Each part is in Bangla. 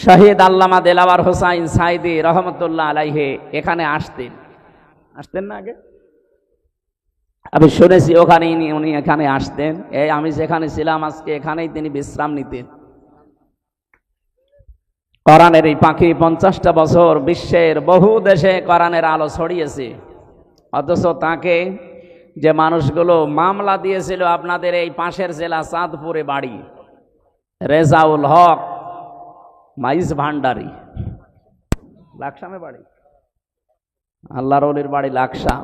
শহীদ আল্লামা দেলাওয়ার হোসাইন সাইদি রহমতুল্লাহ আলাইহি এখানে আসতেন না আগে? আমি শুনেছি ওখানে উনি এখানে আসতেন। আমি যেখানে ছিলাম আজকে এখানেই তিনি বিশ্রাম নিতেন। কোরআনের এই পাখি 50টা বছর বিশ্বের বহু দেশে কোরআনের আলো ছড়িয়েছে, অথচ তাকে যে মানুষগুলো মামলা দিয়েছিল, আপনাদের এই পাশের জেলা চাঁদপুরে বাড়ি, রেজাউল হক মাইজ ভান্ডারি, লাকসামে বাড়ি, আল্লাহর ওলির বাড়ি লাকসাম,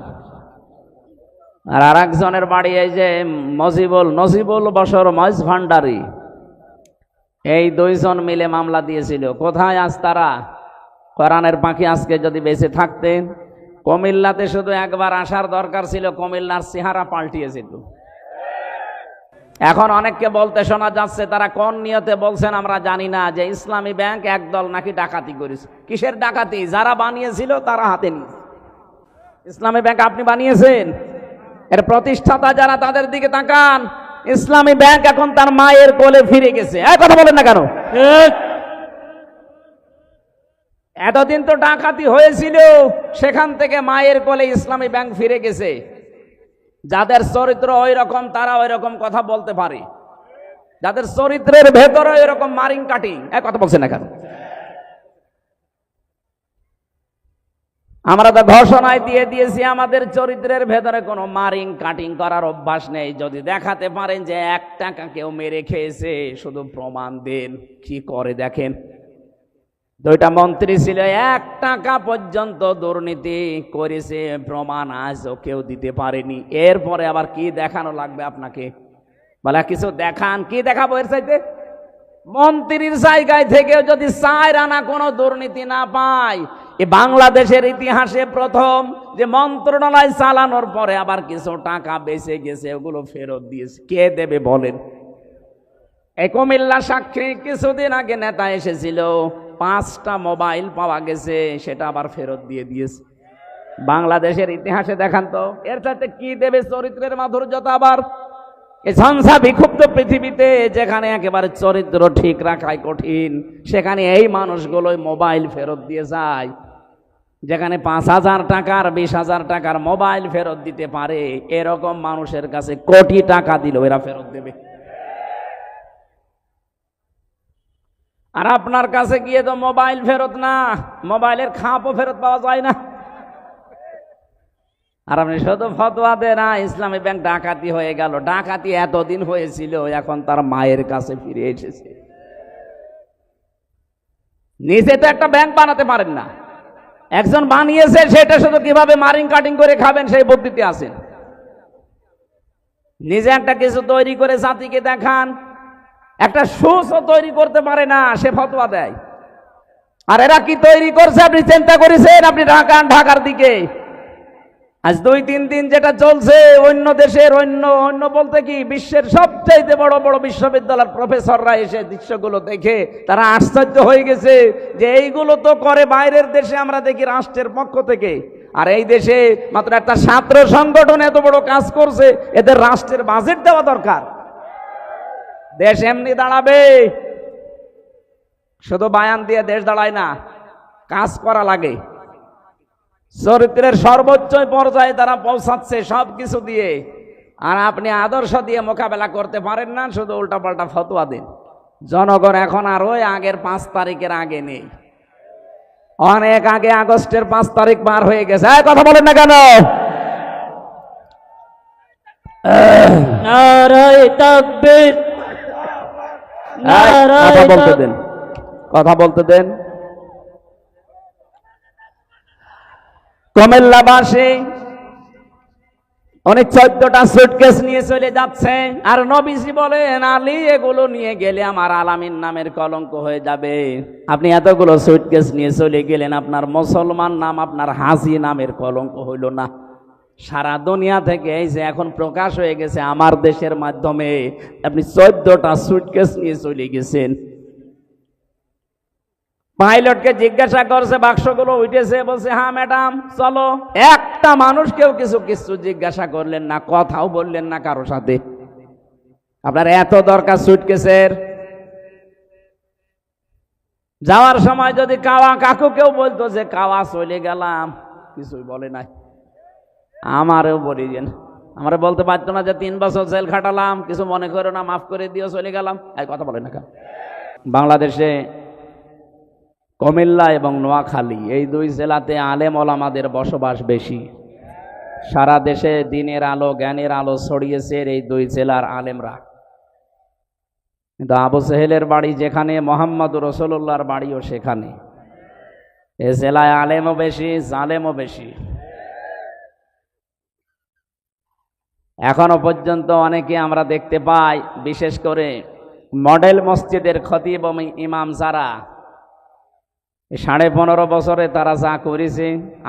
আর আরেকজনের বাড়ি এই যে নজিবুল বশর মাইজ ভান্ডারি, এই দুইজন মিলে মামলা দিয়েছিল। কোথায় আজ তারা? কোরআনের পাখি আজকে যদি বেঁচে থাকতেন, কুমিল্লাতে শুধু একবার আসার দরকার ছিল, কুমিল্লার চেহারা পাল্টিয়েছিল। এখন অনেককে বলতে শোনা যাচ্ছে, তারা কোন নিয়তে বলছেন আমরা জানি না, যে ইসলামী ব্যাংক একদল নাকি ডাকাতি করেছে। কিসের ডাকাতি? যারা বানিয়েছিল তারা হাতে নিয়েছে। ইসলামী ব্যাংক আপনি বানিয়েছেন, এর প্রতিষ্ঠাতা যারা, তাদের দিকে তাকান। ইসলামী ব্যাংক এখন তার মায়ের কোলে ফিরে গেছে। কথা বলেন না কেন? এতদিন তো ডাকাতি হয়েছিল, সেখান থেকে মায়ের কোলে ইসলামী ব্যাংক ফিরে গেছে। যাদের চরিত্র ওই রকম তারা ওই রকম কথা বলতে পারে, যাদের চরিত্রের ভেতরে ওই রকম মারিং কাটিং। কথা বলছেন না কেন? আমরা তো ঘোষণায় দিয়ে দিয়েছি আমাদের চরিত্রের ভেতরে কোনো মারিং কাটিং করার অভ্যাস নেই। যদি দেখাতে পারেন যে 1 টাকা কেউ মেরে খেয়েছে, শুধু প্রমাণ দেন। কি করে দেখেন, 2টা মন্ত্রী ছিল, 1 টাকা পর্যন্ত দুর্নীতি করেছে, প্রমাণ আজও কেউ দিতে পারেনি। এরপরে আবার কি দেখানো লাগবে আপনাকে? বলে কিছু দেখান। কি দেখাবো এর চাইতে? মন্ত্রীর জায়গায় থেকেও যদি 4 আনা কোনো দুর্নীতি না পায়, এ বাংলাদেশের ইতিহাসে প্রথম যে মন্ত্রণালয় চালানোর পরে আবার কিছু টাকা বেঁচে গেছে, ওগুলো ফেরত দিয়েছে। কে দেবে বলেন? এই কুমিল্লা সাক্ষী কিছুদিন আগে নেতা এসেছিল, 5টা মোবাইল পাওয়া গেছে, সেটা আবার ফেরত দিয়ে দিয়েছে। বাংলাদেশের ইতিহাসে দেখান তো এর সাথে কি দেবে চরিত্রের মাধুর্যতা? আবার এই ঝঞ্ঝা বিক্ষুব্ধ পৃথিবীতে, যেখানে একেবারে চরিত্র ঠিক রাখাই কঠিন, সেখানে এই মানুষগুলোই মোবাইল ফেরত দিয়ে যায়। যেখানে 5,000 টাকার 20,000 টাকার মোবাইল ফেরত দিতে পারে, এরকম মানুষের কাছে কোটি টাকা দিলেও এরা ফেরত দেবে। আর আপনার কাছে গিয়ে তো মোবাইল ফেরত না, মোবাইলের খাপও ফেরত পাওয়া যায় না। আর আপনি শুধু ফতোয়া দেন, ইসলামী ব্যাংক ডাকাতি হয়ে গেল। ডাকাতি এতদিন হয়েছিল, এখন তার মায়ের কাছে ফিরে এসেছে। নিজে তো একটা ব্যাংক বানাতে পারেন না, একজন বানিয়েছে, সেটা শুধু কিভাবে মারিং কাটিং করে খাবেন সেই বুদ্ধিতে আছেন। নিজে একটা কিছু তৈরি করে জাতিকে দেখান। একটা সুসও তৈরি করতে পারে না, সে ফতোয়া দেয়। আর এরা কি তৈরি করছে আপনি চিন্তা করেছেন? আপনি ঢাকার দিকে আজ 2-3 দিন যেটা চলছে, অন্য দেশের অন্য বলতে কি বিশ্বের সবচাইতে বড় বড় বিশ্ববিদ্যালয়ের প্রফেসররা এসে দৃশ্যগুলো দেখে তারা আশ্চর্য হয়ে গেছে যে এইগুলো তো করে বাইরের দেশে, আমরা দেখি রাষ্ট্রের পক্ষ থেকে। আর এই দেশে মাত্র একটা ছাত্র সংগঠন এত বড় কাজ করছে, এদের রাষ্ট্রের বাজেট দেওয়া দরকার। দেশ এমনি দাঁড়াবে, শুধু বায়ান দিয়ে দেশ দাঁড়ায় না, কাজ করা লাগে। চরিত্রের সর্বোচ্চ পর্যায়ে তারা পৌঁছাচ্ছে সবকিছু দিয়ে। আর আপনি আদর্শ দিয়ে মোকাবেলা করতে পারেন না, শুধু উল্টাপাল্টা ফতোয়া দেন। জনগণ এখন আর ওই আগের 5 তারিখের আগে নেই, অনেক আগে আগস্টের 5 তারিখ পার হয়ে গেছে। কথা বলেন না কেন? নারায়ে তাকবীর, কথা বলতে দেন। কুমিল্লাবাসী অনেক 14টা সুটকেস নিয়ে চলে যাচ্ছে, আর নবীজি বলেন, আলী এগুলো নিয়ে গেলে আমার আলামিন নামের কলঙ্ক হয়ে যাবে। আপনি এতগুলো সুটকেস নিয়ে চলে গেলেন, আপনার মুসলমান নাম আপনার হাজি নামের কলঙ্ক হইল না? সারা দুনিয়া থেকে এই যে এখন প্রকাশ হয়ে গেছে আমার দেশের মাধ্যমে, আপনি 14টা সুটকেস নিয়ে চলে গেছেন। পাইলটকে জিজ্ঞাসা করছে, বাক্সগুলো উঠেছে? বলছে হ্যাঁ ম্যাডাম, চলো। একটা মানুষ কেউ কিছু জিজ্ঞাসা করলেন না, কথাও বললেন না কারো সাথে। আপনার এত দরকার সুটকেসের? যাওয়ার সময় যদি কাওয়া কাকু কেউ বলতো যে কাওয়া চলে গেলাম, কিছুই বলে নাই। আমারও বলিয়েন, আমারে বলতে পারতো না যে 3 বছর জেল খাটালাম, কিছু মনে করো না, মাফ করে দিও, চলে গেলাম, এই কথা বলে না কেন? বাংলাদেশে কুমিল্লা এবং নোয়াখালী এই 2 জেলাতে আলেম ওলামাদের বসবাস বেশি। সারা দেশে দিনের আলো জ্ঞানের আলো ছড়িয়েছে এই 2 জেলার আলেমরা। কিন্তু আবু সেহেলের বাড়ি যেখানে, মোহাম্মদ রসুল্লাহর বাড়িও সেখানে। এ জেলায় আলেমও বেশি, জালেমও বেশি। এখনো পর্যন্ত অনেকে আমরা দেখতে পাই, বিশেষ করে মডেল মসজিদের খতিব এবং ইমাম যারা, 15.5 বছরে তারা যা করেছে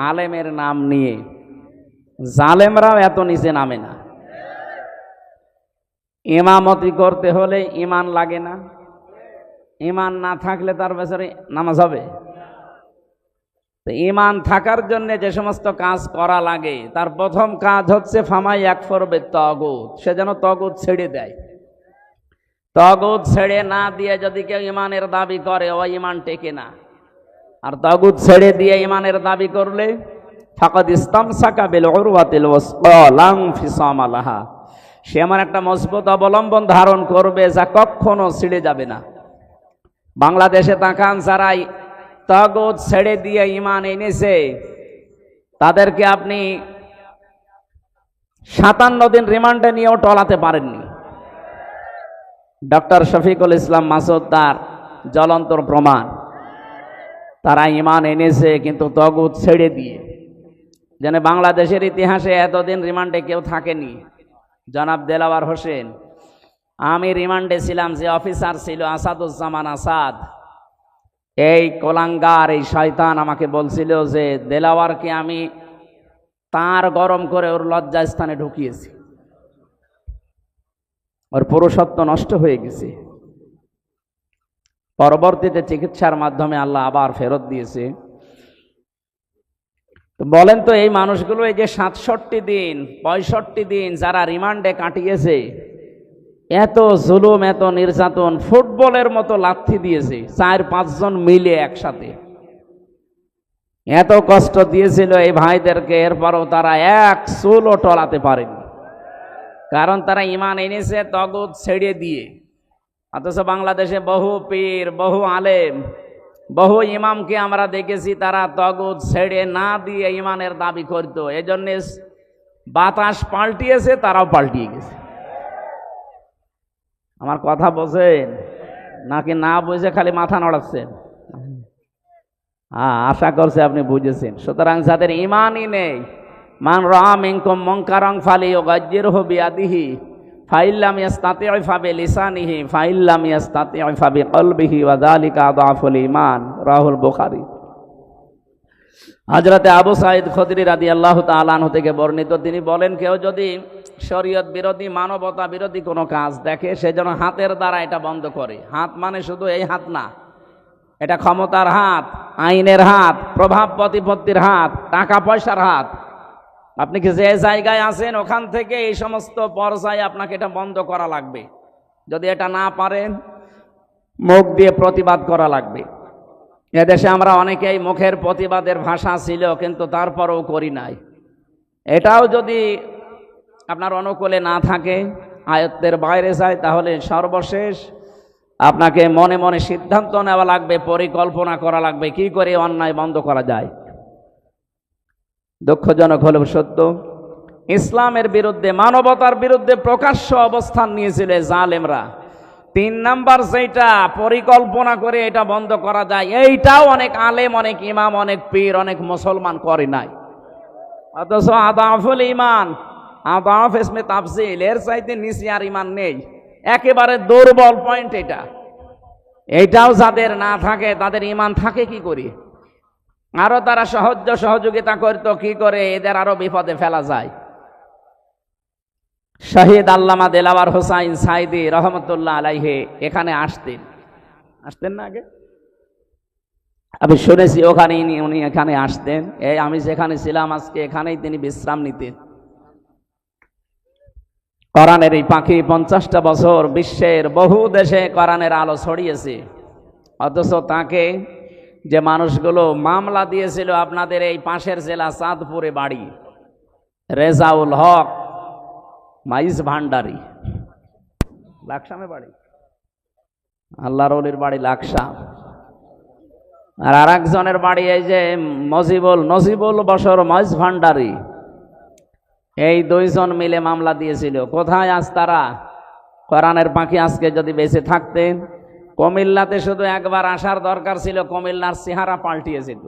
আলেমের নাম নিয়ে, জালেমরাও এত নিচে নামে না। ইমামতি করতে হলে ইমান লাগে না? ইমান না থাকলে তার বেচারে নামাজ হবে? তো ইমান থাকার জন্য যে সমস্ত কাজ করা লাগে, তার প্রথম কাজ হচ্ছে ফামাই ইয়াকফুর বিত্তাগুত, সে যেন তাগুত ছেড়ে দেয়। তাগুত ছেড়ে না দিয়ে যদি কেউ ইমানের দাবি করে, ও ইমান টেকে না। আর তাগুত ছেড়ে দিয়ে ইমানের দাবি করলে ফাকাদ ইসতামসাকা বিল উরওয়াতিল ওয়াসকা লা ইনফিসামা লাহা, সে আমার একটা মজবুত অবলম্বন ধারণ করবে যা কখনো ছিঁড়ে যাবে না। বাংলাদেশে তাকান, যারা তাগুত ছেড়ে দিয়ে ইমান এনেছে, তাদেরকে আপনি 57 দিন রিমান্ডে নিয়েও টলাতে পারেননি। ডক্টর শফিকুল ইসলাম মাসুদ তার জ্বলন্ত প্রমাণ। তারা ইমান এনেছে কিন্তু তাগুত ছেড়ে দিয়ে। যেন বাংলাদেশের ইতিহাসে এতদিন রিমান্ডে কেউ থাকেনি। জনাব দেলাওয়ার হোসেন, আমি রিমান্ডে ছিলাম, যে অফিসার ছিল আসাদুজ্জামান আসাদ, এই কোলাঙ্গার, এই শয়তান আমাকে বলছিল যে দেলাওয়ারকে আমি তার গরম করে ওর লজ্জাস্থানে ঢুকিয়েছি, ওর পুরুষত্ব নষ্ট হয়ে গেছে। পরবর্তীতে চিকিৎসার মাধ্যমে আল্লাহ আবার ফেরত দিয়েছে। তো বলেন তো, এই মানুষগুলো এই যে 67 দিন 65 দিন যারা রিমান্ডে কাটিয়েছে, এত জুলুম, এত নির্যাতন, ফুটবলের মতো লাথি দিয়েছে 4-5 জন মিলে একসাথে, এত কষ্ট দিয়েছিল এই ভাইদেরকে, এরপরও তারা এক চুলও টলাতে পারেনি। কারণ তারা ইমান এনেছে তাগুত ছেড়ে দিয়ে। অথচ বাংলাদেশে বহু পীর, বহু আলেম, বহু ইমামকে আমরা দেখেছি তারা তাগুত ছেড়ে না দিয়ে ইমানের দাবি করত। এজন্য বাতাস পাল্টিয়েছে, তারাও পাল্টিয়ে গেছে। আমার কথা বোঝেন নাকি না বুঝে খালি মাথা নড়াচ্ছেন? আশা করছে আপনি বুঝেছেন। সুতরাং যাদের ইমানই নেই, মান রাআ মিনকুম মুনকারান ফালিয়ুগাইয়্যিরহু বিয়াদিহি ফাইল্লাম ইয়াস্তাতি'উ ফাবিলিসানিহি ফাইল্লাম ইয়াস্তাতি'উ ফাবিকলবিহি ওয়া যালিকা আযআফুল ঈমান, রাহুল বুখারী। হযরতে আবু সাঈদ খুদরি রাদিয়াল্লাহু তাআলা আনহু থেকে বর্ণিত, তিনি বলেন, কেউ যদি শরীয়ত বিরোধী, মানবতা বিরোধী কোনো কাজ দেখে, সে যেন হাতের দ্বারা এটা বন্ধ করে। হাত মানে শুধু এই হাত না, এটা ক্ষমতার হাত, আইনের হাত, প্রভাব প্রতিপত্তির হাত, টাকা পয়সার হাত। আপনি কি যে জায়গায় আছেন ওখান থেকে এই সমস্ত পর্যায়ে আপনাকে এটা বন্ধ করা লাগবে। যদি এটা না পারেন, মুখ দিয়ে প্রতিবাদ করা লাগবে। এদেশে আমরা অনেকেই মুখের প্রতিবাদের ভাষা ছিল, কিন্তু তারপরেও করি নাই। এটাও যদি আপনার অনুকূলে না থাকে, আয়ত্তের বাইরে যায়, তাহলে সর্বশেষ আপনাকে মনে মনে সিদ্ধান্ত নেওয়া লাগবে, পরিকল্পনা করা লাগবে কি করে অন্যায় বন্ধ করা যায়। দুঃখজনক হলেও সত্য, ইসলামের বিরুদ্ধে, মানবতার বিরুদ্ধে প্রকাশ্য অবস্থান নিয়েছিল জালেমরা। 3 নাম্বার যেটা পরিকল্পনা করে এটা বন্ধ করা যায়, এইটাও অনেক আলেম, অনেক ইমাম, অনেক পীর, অনেক মুসলমান করে নাই। অথচ আদাফুল ইমান, আদাফ ইসমে তাফজিল, এর চাইতে নিচে আর ইমান নেই। একেবারে দুর্বল পয়েন্ট এটা। এইটাও যাদের না থাকে, তাদের ইমান থাকে কি করে? আরো তারা সহযোগিতা করত কি করে এদের আরো বিপদে ফেলা যায়। শহীদ আল্লামা দেলাওয়ার হোসাইন সাইদি রহমতুল্লাহ আলাইহি এখানে আসতেন না আগে? আমি শুনেছি ওখানে উনি এখানে আসতেন। এই আমি যেখানে ছিলাম আজকে, এখানেই তিনি বিশ্রাম নিতেন। কোরআনের এই পাখি 50টা বছর বিশ্বের বহু দেশে কোরআনের আলো ছড়িয়েছে। অথচ তাকে যে মানুষগুলো মামলা দিয়েছিল আপনাদের এই পাশের জেলা চাঁদপুরে বাড়ি, রেজাউল হক মাইজ ভান্ডারি, লাকসামে বাড়ি, আল্লাহর ওলির বাড়ি লাকসাম, আর আরেকজনের বাড়ি এই যে নজিবুল বশর মাইজ ভান্ডারি, এই দুইজন মিলে মামলা দিয়েছিল। কোথায় আজ তারা? কোরআনের পাখি আজকে যদি বেঁচে থাকতেন, কুমিল্লাতে শুধু একবার আসার দরকার ছিল, কুমিল্লার চেহারা পাল্টিয়েছিল।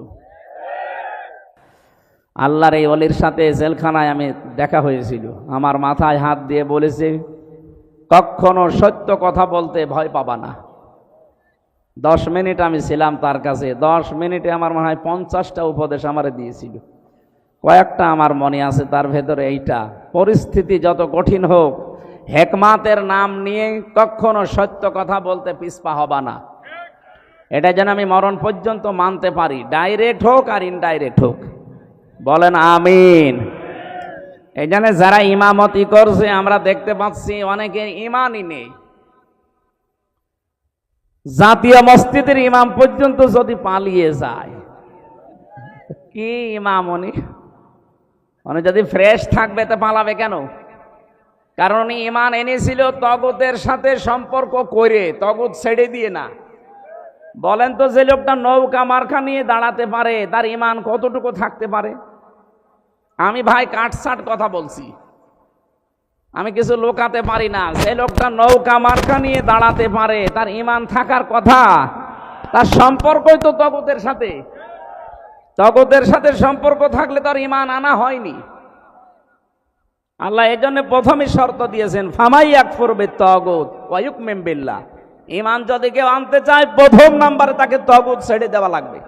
আল্লাহর এই ওলির সাথে জেলখানায় আমি দেখা হয়েছিল, আমার মাথায় হাত দিয়ে বলেছে, কখনো সত্য কথা বলতে ভয় পাবা না। 10 মিনিট আমি ছিলাম তার কাছে, 10 মিনিটে আমার মনে হয় 50টা উপদেশ আমারে দিয়েছিল। কয়েকটা আমার মনে আছে, তার ভেতরে এইটা, পরিস্থিতি যত কঠিন হোক হেকমাতের নাম নিয়ে কখনো সত্য কথা বলতে পিছপা হবা না। এটা যেন আমি মরণ পর্যন্ত মানতে পারি, ডাইরেক্ট হোক আর ইনডাইরেক্ট হোক। বলেন আমিন। এই জন্য যারা ইমামতি করছে আমরা দেখতে পাচ্ছি অনেকের ইমানই নেই। জাতীয় মসজিদের ইমাম পর্যন্ত যদি পালিয়ে যায়, কি ইমাম উনি যদি ফ্রেশ থাকবে তো পালাবে কেন? কারণ উনি ইমান এনেছিল তগুতের সাথে সম্পর্ক করে, তগুত ছেড়ে দিয়ে না। বলেন তো, যে লোকটা নৌকা মার্কা নিয়ে দাঁড়াতে পারে তার ইমান কতটুকু থাকতে পারে? আমি ভাই কাটসাট কথা বলছি, আমি কিছু লোকাতে পারি না। যে লোকটা নৌকা মার্কা নিয়ে দাঁড়াতে পারে তার ইমান থাকার কথা। তার সম্পর্কই তো তগুতের সাথে, তগুতের সাথে সম্পর্ক থাকলে তার ইমান আনা হয়নি। আল্লাহ এই জন্য প্রথমে শর্ত দিয়েছেন, ফামাই ইয়াকফুর বিত্তাগুত ওয়া ইউমিন বিল্লাহ। ইমান যদি কেউ আনতে চায় প্রথম নাম্বারে তাকে তগুত ছেড়ে দেওয়া লাগবে।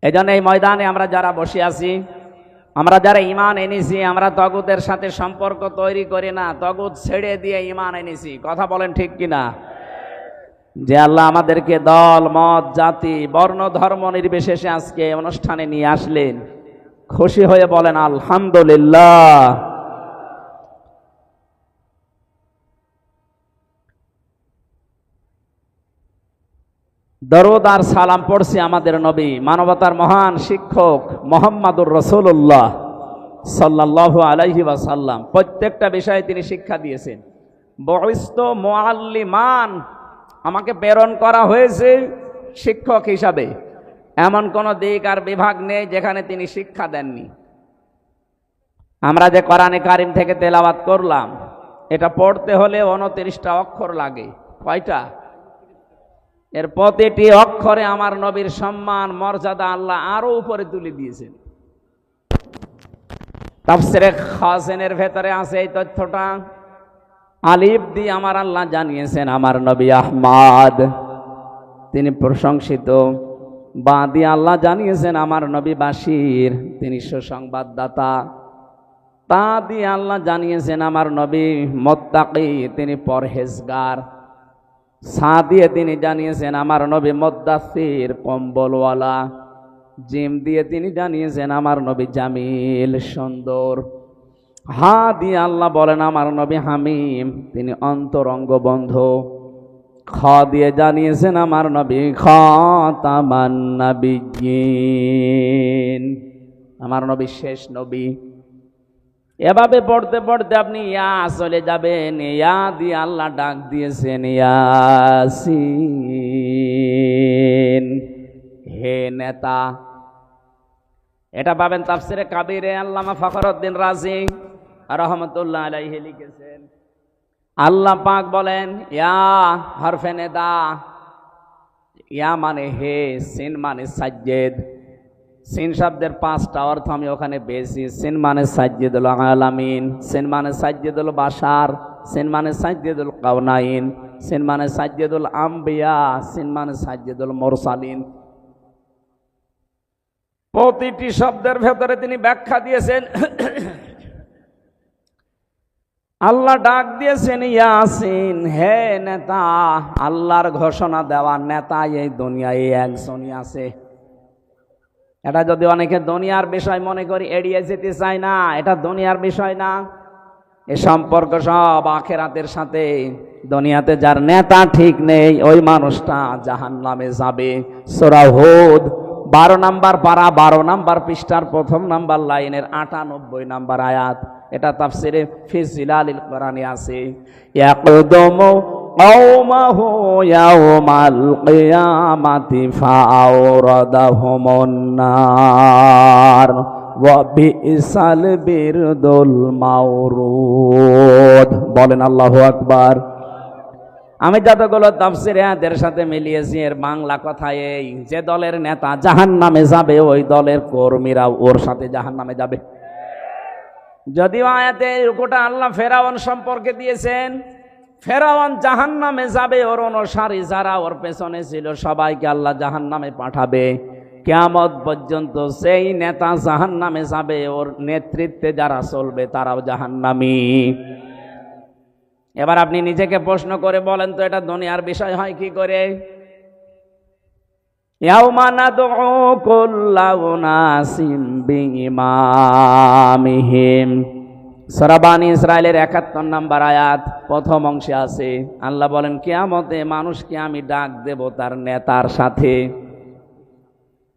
এই জন্য এই ময়দানে আমরা যারা বসে আছি, আমরা যারা ইমান এনেছি, আমরা তগুতের সাথে সম্পর্ক তৈরি করি না, তগুত ছেড়ে দিয়ে ইমান এনেছি। কথা বলেন ঠিক কিনা? যে আল্লাহ আমাদেরকে দল মত জাতি বর্ণ ধর্ম নির্বিশেষে আজকে অনুষ্ঠানে নিয়ে আসলেন, খুশি হয়ে বলেন আলহামদুলিল্লাহ। দরুদ আর সালাম পড়ছি আমাদের নবী, মানবতার মহান শিক্ষক মুহাম্মদুর রাসূলুল্লাহ সাল্লাল্লাহু আলাইহি ওয়াসাল্লাম। প্রত্যেকটা বিষয়ে তিনি শিক্ষা দিয়েছেন। বুইস্তু মুআল্লিমান, আমাকে প্রেরণ করা হয়েছে শিক্ষক হিসাবে। এমন কোন দিক আর বিভাগ নেই যেখানে তিনি শিক্ষা দেননি। আমরা যে কোরআনে কারিম থেকে তেলাওয়াত করলাম, এটা পড়তে হলে 29টা অক্ষর লাগে। কয়টা? এর প্রতিটি অক্ষরে আমার নবীর সম্মান মর্যাদা আল্লাহ আরো উপরে তুলে দিয়েছেন। তাফসীরে খাসিনের ভেতরে আছে এই তথ্যটা। আলিফ দিয়ে আমার আল্লাহ জানিয়েছেন আমার নবী আহমদ, তিনি প্রশংসিত। বা দিয়ে আল্লাহ জানিয়েছেন আমার নবী বাশির, তিনি সুসংবাদদাতা। তা দিয়ে আল্লাহ জানিয়েছেন আমার নবী মুত্তাকি, তিনি পরহেজগার। সা দিয়ে তিনি জানিয়েছেন আমার নবী মুদ্দাসসির, কম্বলওয়ালা। জিম দিয়ে তিনি জানিয়েছেন আমার নবী জামিল, সুন্দর। হা দিয়ে আল্লাহ বলেন আমার নবী হামিম, তিনি অন্তরঙ্গ বন্ধু। খ দিয়ে জানিয়েছেন আমার নবী খাতামান নাবিয়্যিন, আমার নবী শেষ নবী। এভাবে পড়তে পড়তে আপনি ইয়া চলে যাবেন। ইয়া দিয়ে আল্লাহ ডাক দিয়েছেন ইয়াসিন, হে নেতা। এটা পাবেন তাফসিরে কাবিরে, আল্লামা ফখরুদ্দিন রাজি রহমতুল্লাহ আলাইহি লিখেছেন। আল্লাহ পাক বলেন ইয়া হরফে নেদা, ইয়া মানে হে, সিন মানে সাজ্জেদ। সিন শব্দের 5টা অর্থ আমি ওখানে পেয়েছি। সিন মানে সাজ্জেদুল আলামিন, সিন মানে সাজ্জেদুল বাশার, সিন মানে সাজ্জেদুল কাউনাইন, সিন মানে সাজ্জেদুল আম্বিয়া, সিন মানে সাজ্জেদুল মুরসালিন। প্রতিটি শব্দের ভেতরে তিনি ব্যাখ্যা দিয়েছেন। আল্লাহ ডাক দিয়েছেন ইয়াসিন, হে নেতা। আল্লাহর ঘোষণা দেওয়া নেতা এই দুনিয়ায় একজনই আছে, এটা যদি অনেকে দুনিয়ার বিষয় মনে করি এড়িয়ে যেতে চায় না, এটা দুনিয়ার বিষয় না, এ সম্পর্ক সব আখিরাতের সাথে। দুনিয়াতে যার নেতা ঠিক নেই ওই মানুষটা জাহান্নামে যাবে। সূরা হুদ 12 নম্বর পারা 12 নম্বর পৃষ্ঠার 1 নম্বর লাইনের 98 নম্বর আয়াত। এটা তাফসিরে ফি জিলালিল কোরআনে আছে। ইয়াকদুমু কওমাহু ইয়াওমাল কিয়ামাতি ফাআওরাদাহুমুন নার ওয়া বিসাল বিরদুল মাওরুদ। বলেন আল্লাহু আকবার। আমি যতগুলো তাফসিরে আয়াতের সাথে মিলিয়েছি এর বাংলা কথা এই, যে দলের নেতা জাহান্নামে যাবে ওই দলের কর্মীরা ওর সাথে জাহান্নামে যাবে। যদিও আয়াতে রুকুটা আল্লাহ ফেরাউন সম্পর্কে দিয়েছেন, ফেরাউন জাহান্নামে যাবে, ওর অনুসারী যারা ওর পেছনে ছিল সবাইকে আল্লাহ জাহান্নামে পাঠাবে। কিয়ামত পর্যন্ত সেই নেতা জাহান্নামে যাবে, ওর নেতৃত্বে যারা চলবে তারাও জাহান্নামী। এবার আপনি নিজেকে প্রশ্ন করে বলেন তো, এটা দুনিয়ার বিষয় হয় কি করে? ইয়াউমা নাদউ কুল্লা উনাসিম বিইমামিহিম। সূরা বানী ইসরাঈলের 71 নম্বর আয়াত প্রথম অংশে আছে। আল্লাহ বলেন কিয়ামতে মানুষকে আমি ডাক দেব তার নেতার সাথে।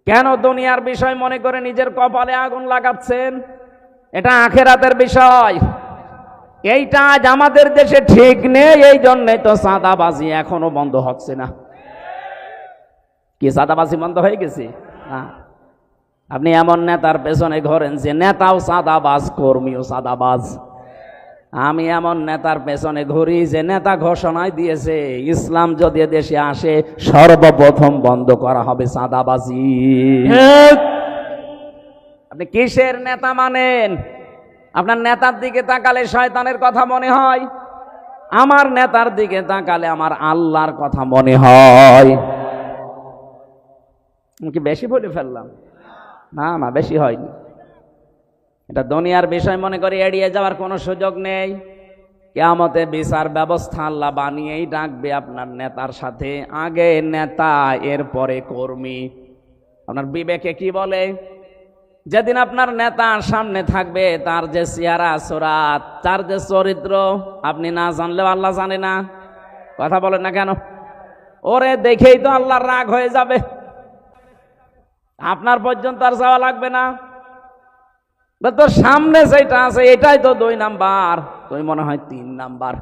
কেন দুনিয়ার বিষয় মনে করে নিজের কপালে আগুন লাগাচ্ছেন? এটা আখিরাতের বিষয়। এইটা আজ আমাদের দেশে ঠিক নেই, এই জন্যই তো চাঁদাবাজি এখনো বন্ধ হচ্ছে না। কি চাঁদাবাজি বন্ধ হয়ে গেছে? না। আপনি এমন নেতার পেছনে ঘোরেন যে নেতাও চাঁদাবাজ, কর্মীও চাঁদাবাজ। আমি এমন নেতার পেছনে ঘুরি যে নেতা ঘোষণায় দিয়েছে ইসলাম যদি দেশে আসে সর্বপ্রথম বন্ধ করা হবে চাঁদাবাজি। আপনি কিসের নেতা মানেন? আপনার নেতার দিকে তাকালে শয়তানের কথা মনে হয়, আমার নেতার দিকে তাকালে আমার আল্লাহর কথা মনে হয়। কি বেশি বলে ফেললাম? না না, বেশি হয়নি। এটা দুনিয়ার বিষয় মনে করে এড়িয়ে যাওয়ার কোনো সুযোগ নেই। কিয়ামতে বিচার ব্যবস্থা আল্লাহ বানিয়েই ডাকবে আপনার নেতার সাথে। আগে নেতা, এরপরে কর্মী। আপনার বিবেকে কি বলে? যেদিন আপনার নেতা সামনে থাকবে, তার যে চেহারা সুরাত, তার যে চরিত্র আপনি না জানলেও আল্লাহ জানে না। কথা বলেন না কেন? ওরে দেখেই তো আল্লাহর রাগ হয়ে যাবে। আপনার পর্যন্ত আর যাওয়া লাগবে না। তোর সামনে যেটা আছে এটাই তো 2 নাম্বার, তুই মনে হয় 3 নাম্বার।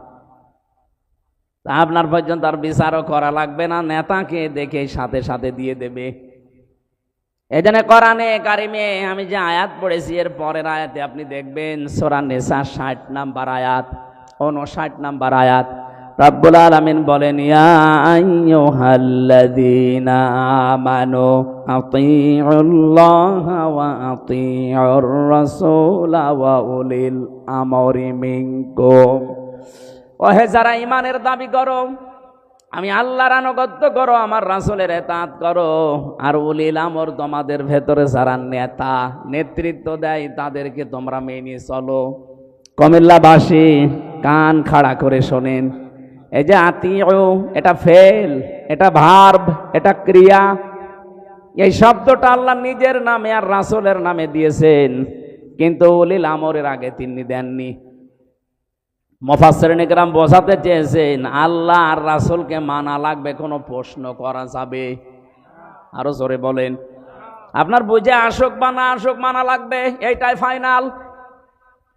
আপনার পর্যন্ত আর বিচারও করা লাগবে না, নেতাকে দেখে সাথে সাথে দিয়ে দেবে। এই জন্য কোরআনে কারিমে আমি যে আয়াত পড়েছি এর পরের আয়াতে আপনি দেখবেন সূরা নিসা 60 নাম্বার আয়াত, 59 নাম্বার আয়াত। রব্বুল আলামিন বলেন ইয়া আইয়ুহাল্লাযীনা আমানু আতিউল্লাহা ওয়া আতিউর রাসূলা ওয়া উলিল আমরি মিনকুম। ওহে যারা ঈমানের দাবি করো, আমি আল্লাহর আনুগত্য করো, আমার রাসূলের ইতাআত করো, আর উলিল আমর তোমাদের ভেতরে যারা নেতা নেতৃত্ব দেয় তাদেরকে তোমরা মেনে চলো। কুমিল্লাবাসী কান খাড়া করে শোনেন, এই যে আতিউ, এটা ফেল, এটা ভার্ব, এটা ক্রিয়া। এই শব্দটা আল্লাহ নিজের নামে আর রাসূলের নামে দিয়েছেন, কিন্তু উলিল আমরের আগে তিনি দেননি। মুফাসসিরিন ইকরাম বোঝাতে চেয়েছেন আল্লাহ আর রাসূলকে মানা লাগবে, কোনো প্রশ্ন করা যাবে? আরো জোরে বলেন। আপনার বুঝে আসুক বা না আসুক মানা লাগবে, এইটাই ফাইনাল।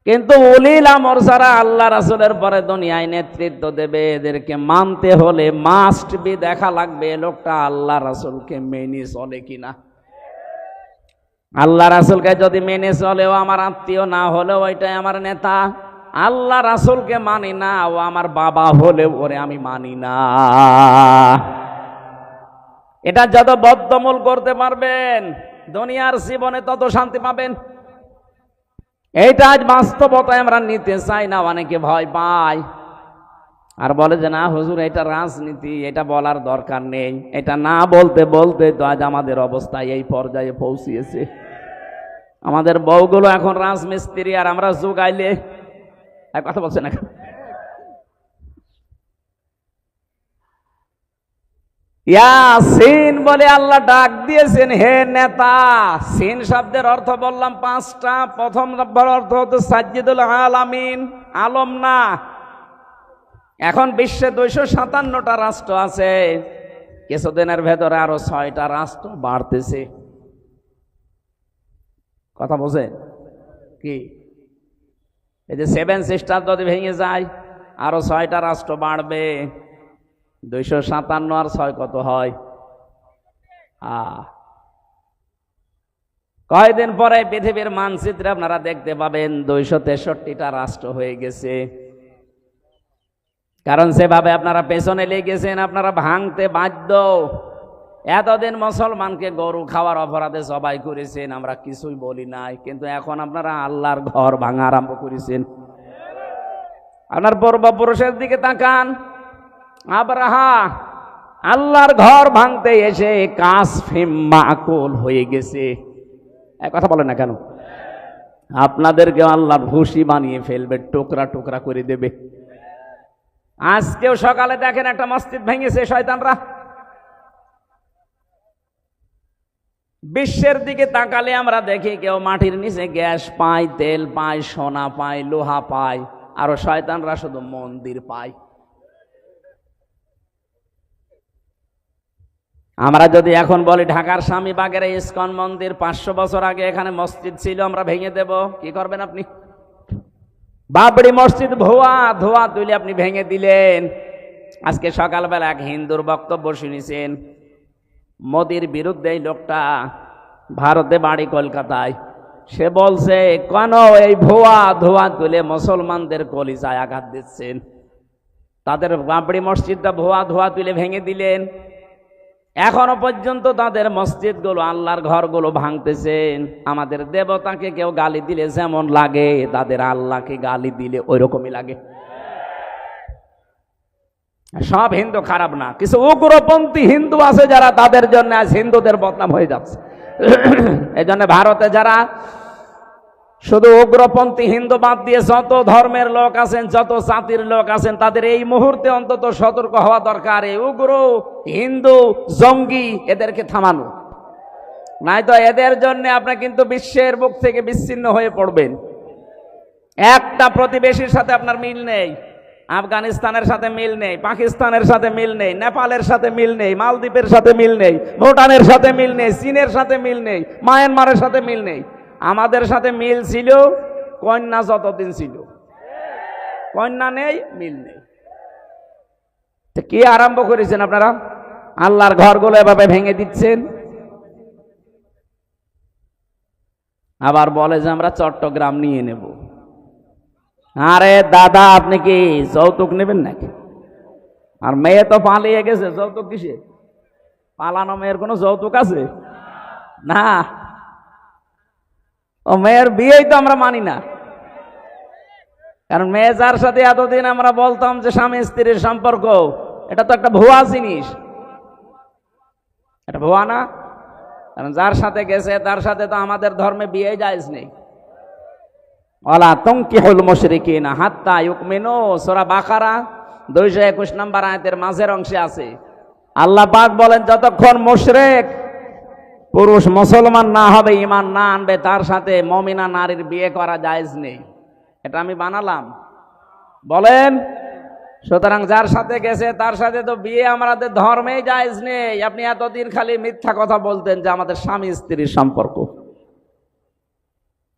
কিন্তু উলিল আমর যারা আল্লাহ রাসূলের পরে দুনিয়ায় নেতৃত্ব দেবে, এদেরকে মানতে হলে মাস্ট বি দেখা লাগবে লোকটা আল্লাহ রাসূলকে মেনে চলে কিনা। আল্লাহ রাসূলকে যদি মেনে চলেও আমার আত্মীয় না হলেও ওইটাই আমার নেতা। আল্লাহ রাসূলকে মানি না, ও আমার বাবা হলেও ওরে আমি মানি না। এটা যত বদ্ধমূল করতে পারবেন দুনিয়ার জীবনে তত শান্তি পাবেন। এইটা আজ বাস্তবতায় আমরা নিতে চাই না, অনেকে ভয় পায় আর বলে যে না হুজুর এটা রাজনীতি, এটা বলার দরকার নেই। এটা না বলতে বলতে তো আজ আমাদের অবস্থা এই পর্যায়ে পৌঁছিয়েছে। আমাদের বউগুলো এখন রাজমিস্ত্রি, আর আমরা যুগাইলে কথা বলছে না। ইয়াসিন বলে আল্লাহ ডাক দিয়েছেন, হে নেতা। সিন শব্দের অর্থ বললাম পাঁচটা। প্রথম নম্বর অর্থ হতো সাজ্জিদুল আলামিন, আলম না। এখন বিশ্বে 257টা রাষ্ট্র আছে, কিছুদিনের ভেতরে আরো 6টা রাষ্ট্র বাড়তেছে। কথা বোঝে কি? এই যে 7 সিস্টার যদি ভেঙে যায়, আরো 6টা রাষ্ট্র বাড়বে। 257 আর 6 কত হয়? কয়েকদিন পরে পৃথিবীর মানচিত্রে আপনারা দেখতে পাবেন 263টা রাষ্ট্র হয়ে গেছে। কারণ সেভাবে আপনারা পেছনে লেগেছেন, আপনারা ভাঙতে বাধ্য। এতদিন মুসলমানকে গরু খাওয়ার অপরাধে জবাই করেছেন, আমরা কিছুই বলি নাই, কিন্তু এখন আপনারা আল্লাহর ঘর ভাঙা আরম্ভ করেছেন। আপনার পূর্বপুরুষের দিকে তাকান। আব্রাহা আল্লাহর ঘর ভাঙতে এসে কাসফিম মাকুল হয়ে গেছে। এক কথা বলেন না কেন? আপনাদেরকে আল্লাহর ভুসি বানিয়ে ফেলবে, টুকরা টুকরা করে দেবে। আজকেও সকালে দেখেন একটা মসজিদ ভেঙেছে শয়তানরা। বিশ্বের দিকে তাকালে আমরা দেখি কেউ মাটির নিচে গ্যাস পায়, তেল পায়, সোনা পায়, লোহা পায়, আরো শয়তানরা শুধু মন্দির পায়। আমরা যদি এখন বলি ঢাকার স্বামীবাগের ইসকন মন্দির 500 বছর আগে এখানে মসজিদ ছিল, আমরা ভেঙে দেব, কি করবেন আপনি? বাবরি মসজিদ ধোয়া তুলে আপনি ভেঙে দিলেন। আজকে সকালবেলা এক হিন্দুর বক্তব্য শুনেছেন, মোদির বিরুদ্ধে এই লোকটা, ভারতে বাড়ি কলকাতায়। সে বলছে কেন এই ধোয়া তুলে মুসলমানদের কলিজায় আঘাত দিচ্ছেন? তাদের বাবরি মসজিদটা ধোয়া তুলে ভেঙে দিলেন। এখনো পর্যন্ত তাদের মসজিদগুলো, আল্লাহর ঘরগুলো ভাঙতেছেন। আমাদের দেবতাকে কেউ গালি দিলে যেমন লাগে, তাদের আল্লাহকে গালি দিলে ওই রকমই লাগে। সব হিন্দু খারাপ না, কিছু উগ্রপন্থী হিন্দু আছে যারা, তাদের জন্য আজ হিন্দুদের বদনাম হয়ে যাচ্ছে। এই জন্য ভারতে যারা শুধু উগ্রপন্থী হিন্দু বাদ দিয়ে যত ধর্মের লোক আছেন, যত জাতির লোক আছেন, তাদের এই মুহূর্তে অন্তত সতর্ক হওয়া দরকার। এই উগ্র হিন্দু জঙ্গি এদেরকে থামানো, নাই তো এদের জন্য আপনি কিন্তু বিশ্বের বুক থেকে বিচ্ছিন্ন হয়ে পড়বেন। একটা প্রতিবেশীর সাথে আপনার মিল নেই, আফগানিস্তানের সাথে মিল নেই, পাকিস্তানের সাথে মিল নেই, নেপালের সাথে মিল নেই, মালদ্বীপের সাথে মিল নেই, ভুটানের সাথে মিল নেই, চীনের সাথে মিল নেই, মায়ানমারের সাথে মিল নেই। আমাদের সাথে মিল ছিল কন্যা যতদিন ছিল, কন্যা নেই, মিল নেই। কি আরম্ভ করেছেন আপনারা? আল্লাহর ঘরগুলো এভাবে ভেঙে দিচ্ছেন। আবার বলে যে আমরা চট্টগ্রাম নিয়ে নেব। আরে দাদা, আপনি কি যৌতুক নেবেন নাকি? আর মেয়ে তো পালিয়ে গেছে, যৌতুক কিসে? পালানো মেয়ের কোনো যৌতুক আছে? না, ও মেয়ের বিয়েই তো আমরা মানি না। কারণ মেয়ে যার সাথে এতদিন আমরা বলতাম যে স্বামী স্ত্রীর সম্পর্ক, এটা তো একটা ভুয়া জিনিস। এটা ভুয়া না? কারণ যার সাথে গেছে তার সাথে তো আমাদের ধর্মে বিয়ে জায়েজ নেই। ওয়ালা তুনকিহুল মুশরিকিনা হাত্তা ইউমিনু, সূরা বাকারা 221 নম্বর আয়াতের মাঝের অংশে আছে। আল্লাহ পাক বলেন, যতক্ষণ মুশরিক পুরুষ মুসলমান না হবে, ঈমান না আনবে, তার সাথে মুমিনা নারীর বিয়ে করা জায়েজ নেই। এটা আমি বানালাম? বলেন। সুতরাং যার সাথে গেছে তার সাথে তো বিয়ে আমাদের ধর্মেই জায়েজ নেই। আপনি এতদিন খালি মিথ্যা কথা বলতেন যে আমাদের স্বামী স্ত্রীর সম্পর্ক।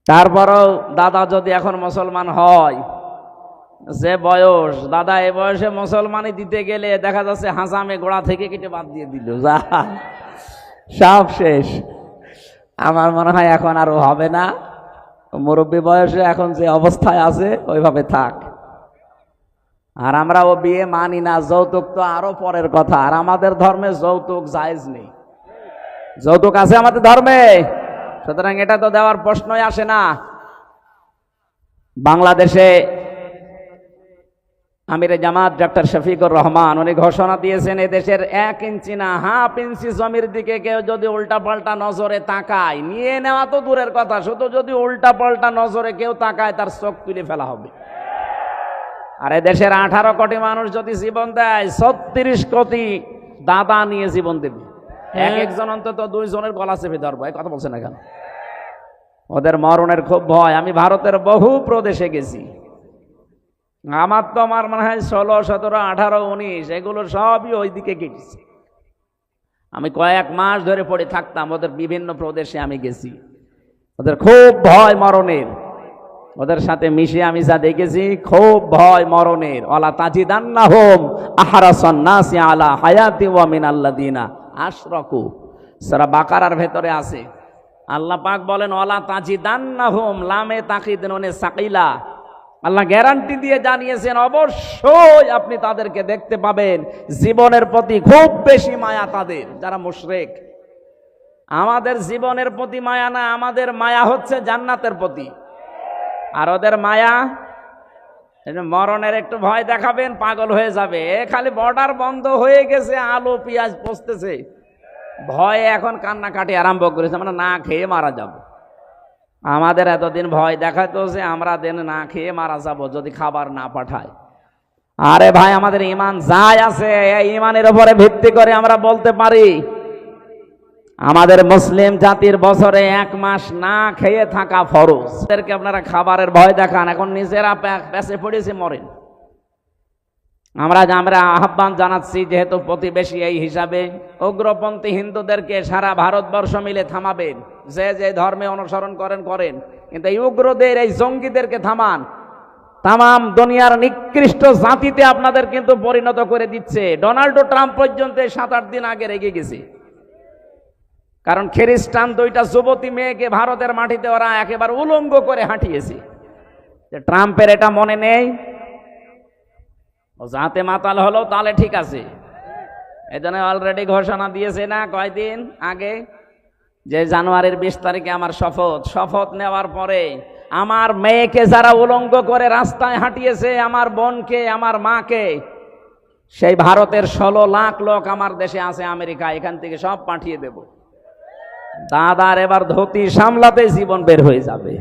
তারপরও দাদা যদি এখন মুসলমান হয়, যে বয়স, দাদা এ বয়সে মুসলমানি দিতে গেলে দেখা যাচ্ছে হাসামে গোড়া থেকে কেটে বাদ দিয়ে দিল, যা সব শেষ। আমার মনে হয় এখন আর হবে না। মুরব্বী বয়সে এখন যে অবস্থায় আছে ওইভাবে থাক। আর আমরা ও বিয়ে মানি না। যৌতুক তো আরো পরের কথা। আর আমাদের ধর্মে যৌতুক জায়েজ নেই। যৌতুক আছে আমাদের ধর্মে, সুতরাং এটা তো দেওয়ার প্রশ্নই আসে না। বাংলাদেশে আমিরে জামাত ডক্টর শফিকুর রহমান উনি ঘোষণা দিয়েছেন, এদেশের 1 ইঞ্চি না হাফ ইঞ্চি জমির দিকে কেউ যদি উল্টা পাল্টা নজরে তাকায়, নিয়ে নেওয়া তো দূরের কথা, শুধু যদি উল্টা পাল্টা নজরে কেউ তাকায় তার চোখ তুলে ফেলা হবে। আর এদেশের 18 কোটি মানুষ যদি জীবন দেয়, 36 কোটি দাদা নিয়ে জীবন দেবে। এক একজন অন্তত 2 জনের গলা চেপে ধরবো, এই কথা বলছে না কেন? ওদের মরণের খুব ভয়। আমি ভারতের বহু প্রদেশে গেছি, আমার তো আমার মনে হয় 16, 17, 18, 19 এগুলো সবই ওইদিকে কেটেছে। আমি কয়েক মাস ধরে পড়ে থাকতাম, ওদের বিভিন্ন প্রদেশে আমি গেছি। ওদের খুব ভয় মরণের, ওদের সাথে মিশে আমি যা দেখেছি, খুব ভয় মরণের। ওয়ালা তাজিদান্নাহুম আহরাসান নাসি আলা হায়াতি ওয়া মিনাল্লাযিনা আশরাকু। সূরা বাকারার ভেতরে আছে, আল্লাহ পাক বলেন ওয়ালা তাজিদান্নাহুম, লামে তাকিদ নুনে সাকিলা। আল্লাহ গ্যারান্টি দিয়ে জানিয়েছেন অবশ্যই আপনি তাদেরকে দেখতে পাবেন জীবনের প্রতি খুব বেশি মায়া তাদের, যারা মুশরিক। আমাদের জীবনের প্রতি মায়া না, আমাদের মায়া হচ্ছে জান্নাতের প্রতি। আর ওদের মায়া, মরণের একটু ভয় দেখাবেন পাগল হয়ে যাবে। খালি বর্ডার বন্ধ হয়ে গেছে, আলু পেঁয়াজ পচতেছে, ভয়ে এখন কান্নাকাটি আরম্ভ করেছে, আমরা না খেয়ে মারা যাব। আমাদের এতদিন ভয় দেখাতো যে আমরা দিন না খেয়ে মারা যাব যদি খাবার না পাঠায়। আরে ভাই, আমাদের ঈমান যাই আছে, এই ঈমানের উপরে ভিত্তি করে আমরা বলতে পারি আমাদের মুসলিম জাতির বছরে 1 মাস না খেয়ে থাকা ফরজ। এদেরকে আপনারা খাবারের ভয় দেখান, এখন নিজেরা পেছে পড়েছে মরেন। আমরা আহ্বান জানাচ্ছি, যেহেতু প্রতিবেশী এই হিসাবে উগ্রপন্থী হিন্দুদেরকে সারা ভারতবর্ষ মিলে থামাবেন। যে যে ধর্মে অনুসরণ করেন করেন, কিন্তু এই উগ্রদের, এই জঙ্গিদেরকে থামান। তাম দুনিয়ার নিকৃষ্ট জাতিতে আপনাদের কিন্তু পরিণত করে দিচ্ছে। ডোনাল্ড ট্রাম্প পর্যন্ত 7-8 দিন আগে রেগে গেছে, কারণ খ্রিস্টান 2টা যুবতী মেয়েকে ভারতের মাটিতে ওরা একেবারে উলঙ্গ করে হাঁটিয়েছে। ট্রাম্পের এটা মনে নেই, ও যাতে মাতাল হলো তাহলে ঠিক আছে। এজন্য অলরেডি ঘোষণা দিয়েছে না কয়দিন আগে, যে জানুয়ারির 20 তারিখে আমার শপথ নেওয়ার পরে আমার মেয়েকে যারা উলঙ্গ করে রাস্তায় হাঁটিয়েছে, আমার বোনকে, আমার মাকে, সেই ভারতের 16 লাখ লোক আমার দেশে আছে আমেরিকা, এখান থেকে সব পাঠিয়ে দেব। দাদার এবার ধুতি সামলাতে জীবন বের হয়ে যাবে।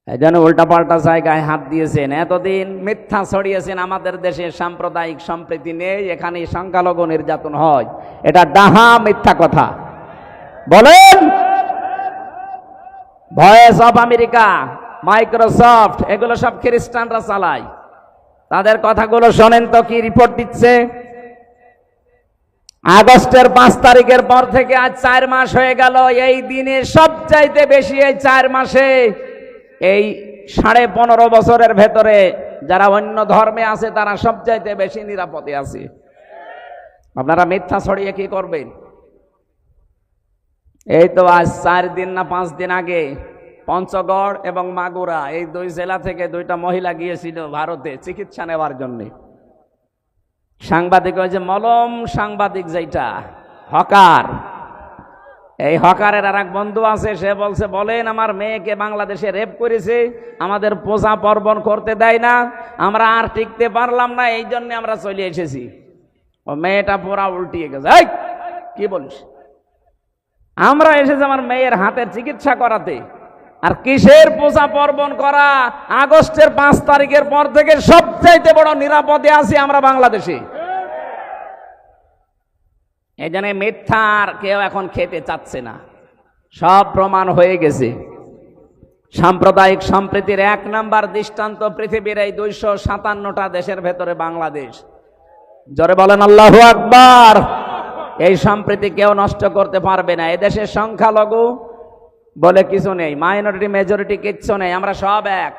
এই জন্য উল্টাপাল্টা জায়গায় হাত দিয়েছেন, এতদিন মিথ্যা ছড়িয়েছেন আমাদের দেশে সাম্প্রদায়িক সম্প্রীতি নেই, এখানে সংখ্যালঘু নির্যাতন হয়। এটা ডাহা মিথ্যা কথা। বলেন, ভয়েস অফ আমেরিকা, মাইক্রোসফট, এগুলো সব খ্রিস্টানরা চালায়। তাদের কথাগুলো শোনেন তো কি রিপোর্ট দিচ্ছে। আগস্টের 5 তারিখের পর থেকে আজ 4 মাস হয়ে গেল, এই দিনে সবচাইতে বেশি, এই 4 মাসে এই 15.5 বছরের ভেতরে যারা অন্য ধর্মে আছে তারা সবচাইতে বেশি নিরাপদে আছে। আপনারা মিথ্যা ছড়িয়ে কি করবেন? এই তো আজ 4 দিন না 5 দিন আগে পঞ্চগড় এবং মাগুরা, এই 2 জেলা থেকে 2টা মহিলা গিয়েছিল ভারতে চিকিৎসা নেওয়ার জন্য। সাংবাদিক, ওই যে মলম সাংবাদিক, যেটা হকার, এই হকারের আর এক বন্ধু আছে, সে বলছে, বলেন আমার মেয়েকে বাংলাদেশে রেপ করেছে, আমাদের পূজা পার্বণ করতে দেয় না, আমরা আর টিকতে পারলাম না, এই জন্য আমরা চলে এসেছি। ও মেয়েটা পুরা উল্টিয়ে গেছে, এই কি বলিস, আমরা এসেছি আমার মেয়ের হাতের চিকিৎসা করাতে, আর কিসের পূজা পার্বণ করা? আগস্টের 5 তারিখের পর থেকে সবচাইতে বড় নিরাপদে আছি আমরা বাংলাদেশে। এই জন্য মিথ্যার কেউ এখন খেতে চাচ্ছে না, সব প্রমাণ হয়ে গেছে। সাম্প্রদায়িক সম্প্রীতির 1 নাম্বার দৃষ্টান্ত পৃথিবীর এই 257টা দেশের ভেতরে বাংলাদেশ। জোরে বলেন আল্লাহু আকবার। এই সম্প্রীতি কেউ নষ্ট করতে পারবে না। এদেশের সংখ্যালঘু বলে কিছু নেই, মাইনরিটি মেজরিটি কিচ্ছু নেই, আমরা সব এক।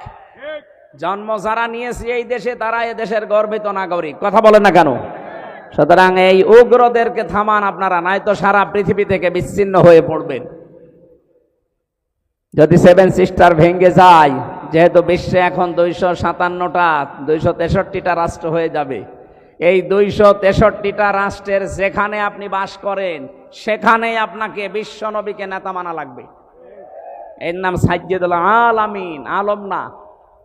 জন্ম যারা নিয়েছি এই দেশে, তারা এদেশের গর্বিত নাগরিক। কথা বলেন না কেন? সুতরাং এই উগ্রদেরকে থামান আপনারা, নয়তো সারা পৃথিবী থেকে বিচ্ছিন্ন হয়ে পড়বেন। যদি 7 সিস্টার ভেঙে যায়, যেহেতু বিশ্বে এখন 257টা 263টা রাষ্ট্র হয়ে যাবে, এই 263টা রাষ্ট্রের যেখানে আপনি বাস করেন সেখানেই আপনাকে বিশ্ব নবীকে নেতা মানা লাগবে। এর নাম সাইয়্যিদুল আলামিন, আলম না।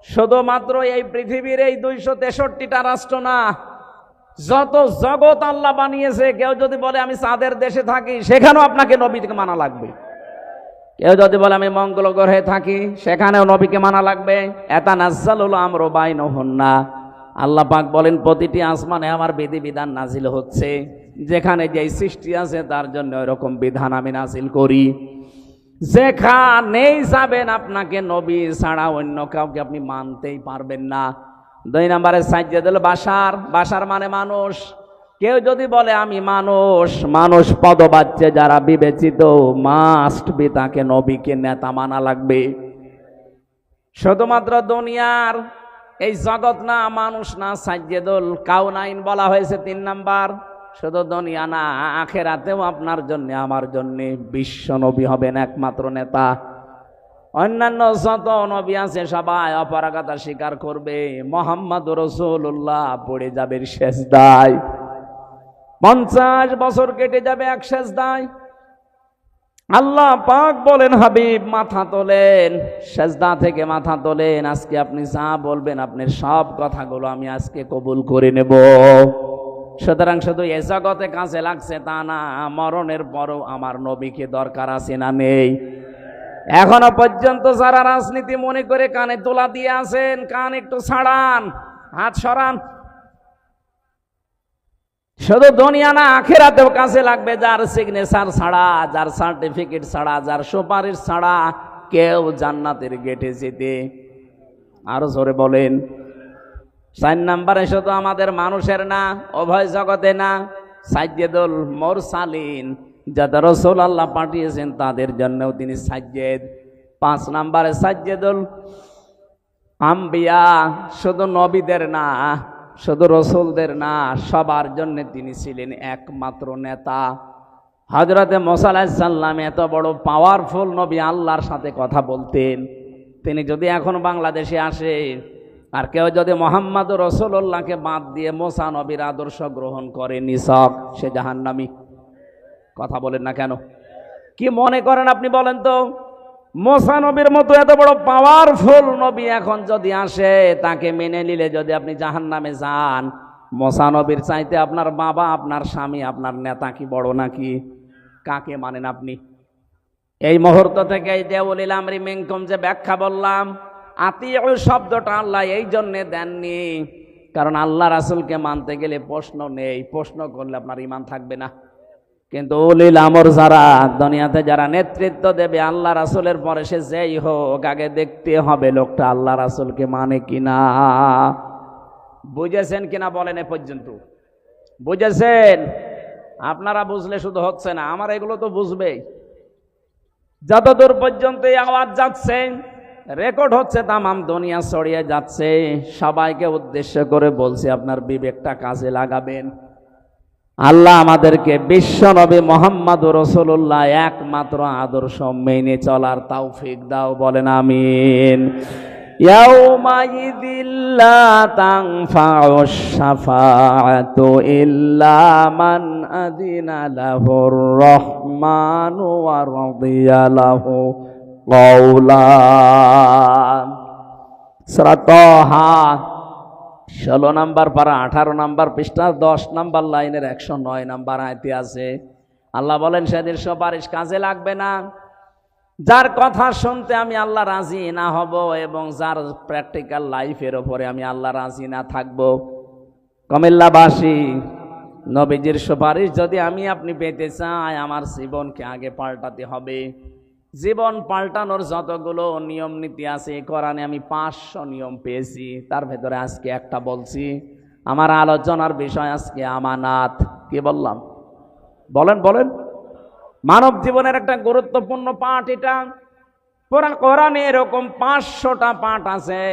শুধুমাত্র এই পৃথিবীর এই 263টা রাষ্ট্র না, যত জগৎ আল্লাহ বানিয়েছে, কেউ যদি বলে আমি চাঁদের দেশে থাকি, সেখানেও আপনাকে নবীকে মানা লাগবে। কেউ যদি বলে আমি মঙ্গল গ্রহে থাকি, সেখানেও নবীকে মানা লাগবে। এতানাজ্জালুল আমরু বাইনাহুন্না, আল্লাহ পাক বলেন প্রতিটি আসমানে আমার বিধিবিধান নাজিল হচ্ছে, যেখানে যেই সৃষ্টি আছে তার জন্য ওইরকম বিধান আমি নাজিল করি। যেখানেই যাবেন আপনাকে নবী ছাড়া অন্য কাউকে আপনি মানতেই পারবেন না। 2 নম্বরে সাজ্জাদুল বাশার, বাশার মানে মানুষ। কেউ যদি বলে আমি মানুষ, মানুষ পদবাচ্যে যারা বিবেচিত, মাস্ট বি তাকে নবীকে নেতা মানা লাগবে। শুধুমাত্র দুনিয়ার এই জগৎ না, মানুষ না, সাজ্জাদুল কাউনাইন বলা হয়েছে 3 নাম্বার। শুধু দুনিয়া না, আখেরাতেও আপনার জন্য আমার জন্য বিশ্ব নবী হবেন একমাত্র নেতা। অন্যান্য যত নবী আছে সবাই অপারগতা স্বীকার করবে, মুহাম্মদুর রাসূলুল্লাহ পড়ে যাবে সেজদায়। 50 বছর কেটে যাবে এক সেজদায়। আল্লাহ পাক বলেন হাবিব মাথা তোলেন, সেজদা থেকে মাথা তোলেন, আজকে আপনি যা বলবেন আপনার সব কথাগুলো আমি আজকে কবুল করে নেব। সুতরাং শুধু এ জগতে কাজে লাগছে তা না, মরণের পরও আমার নবীকে দরকার আছে না নেই? এখনো পর্যন্ত যারা রাজনীতি মনে করে কানে তোলা দিয়ে আছেন, কান একটু ছাড়ান, হাত সরান। শুধু দুনিয়া না, আখিরাতেও কাজে লাগবে। যার সিগনেচার ছাড়া, যার সার্টিফিকেট ছাড়া, যার সুপারিশ ছাড়া কেউ জান্নাতের গেটে যেতে, আরো জোরে বলেন। 4 নম্বরে শুধু আমাদের মানুষের না, উভয় জগতে না, সাজ্জাদুল মুরসালিন যাদের রাসূল আল্লাহ পাঠিয়েছেন তাদের জন্যও তিনি সাজ্জাদ। 5 নম্বরে সাজ্জাদুল আম্বিয়া, শুধু নবীদের না, শুধু রসুলদের না, সবার জন্য তিনি ছিলেন একমাত্র নেতা। হযরতে মুসা আলাইহিস সালাম এত বড় পাওয়ারফুল নবী, আল্লাহর সাথে কথা বলতেন। তিনি যদি এখন বাংলাদেশে আসে আর কেউ যদি মুহাম্মদুর রাসূলুল্লাহকে বাদ দিয়ে মুসা নবীর আদর্শ গ্রহণ করে, নিছক সে জাহান্নামী। কথা বলেন না কেন? কি মনে করেন আপনি বলেন তো? মুসা নবীর মতো এত বড় পাওয়ারফুল নবী এখন যদি আসে, তাকে মেনে নিলে যদি আপনি জাহান্নামে যান, মুসা নবীর চাইতে আপনার বাবা, আপনার স্বামী, আপনার নেতা কি বড় নাকি? কাকে মানেন আপনি? এই মুহূর্ত থেকে এই যে উলিল আমরি মিনকুম যে ব্যাখ্যা বললাম, আতিউ শব্দটা আল্লাহ এই জন্যে দেননি কারণ আল্লাহ রাসূলকে মানতে গেলে প্রশ্ন নেই, প্রশ্ন করলে আপনার ঈমান থাকবে না। কিন্তু উলিল আমর যারা দুনিয়াতে যারা নেতৃত্ব দেবে আল্লাহ রাসূলের পরে, সে যেই হোক, আগে দেখতে হবে লোকটা আল্লাহ রাসূলকে মানে কিনা। বুঝেছেন কিনা বলেন এ পর্যন্ত? বুঝেছেন? আপনারা বুঝলে শুধু হচ্ছে না, আমার এগুলো তো বুঝবেই। যতদূর পর্যন্ত এই আওয়াজ যাচ্ছে, রেকর্ড হচ্ছে, তামাম দুনিয়া ছড়িয়ে যাচ্ছে, সবাইকে উদ্দেশ্য করে বলছি আপনার বিবেকটা কাজে লাগাবেন। আল্লাহ আমাদেরকে বিশ্ব নবী মুহাম্মদুর রাসূলুল্লাহ একমাত্র আদর্শ মেনে চলার তৌফিক দাও, বলেন আমিন। ইয়াউমাইযিল লা তানফাউশ শাফাআতু ইল্লা মান আযিনা লাহুর রাহমানু ওয়া রাদিয়া লাহু কওলা। সূরা তাহা 16 নম্বর পারা 18 নম্বর পৃষ্ঠা 10 নম্বর লাইনের 109 নম্বর আয়াতে আছে। আল্লাহ বলেন সেদিন সুপারিশ কাজে লাগবে না, যার কথা শুনতে আমি আল্লাহ রাজি না হব এবং যার প্র্যাকটিক্যাল লাইফের ওপরে আমি আল্লাহ রাজি না থাকব। কুমিল্লাবাসী, নবীজির সুপারিশ যদি আমি আপনি পেতে চাই, আমার জীবনকে আগে পাল্টাতে হবে। জীবন পাল্টানোর যতগুলো নিয়ম নীতি আছে কোরআনে আমি 500 নিয়ম পেয়েছি, তার ভেতরে আজকে একটা বলছি। আমার আলোচনার বিষয় আজকে আমানাত। কি বললাম? বলেন বলেন। মানব জীবনের একটা গুরুত্বপূর্ণ পাঠ এটা। পুরা কোরআনে এরকম 500টা পাঠ আছে,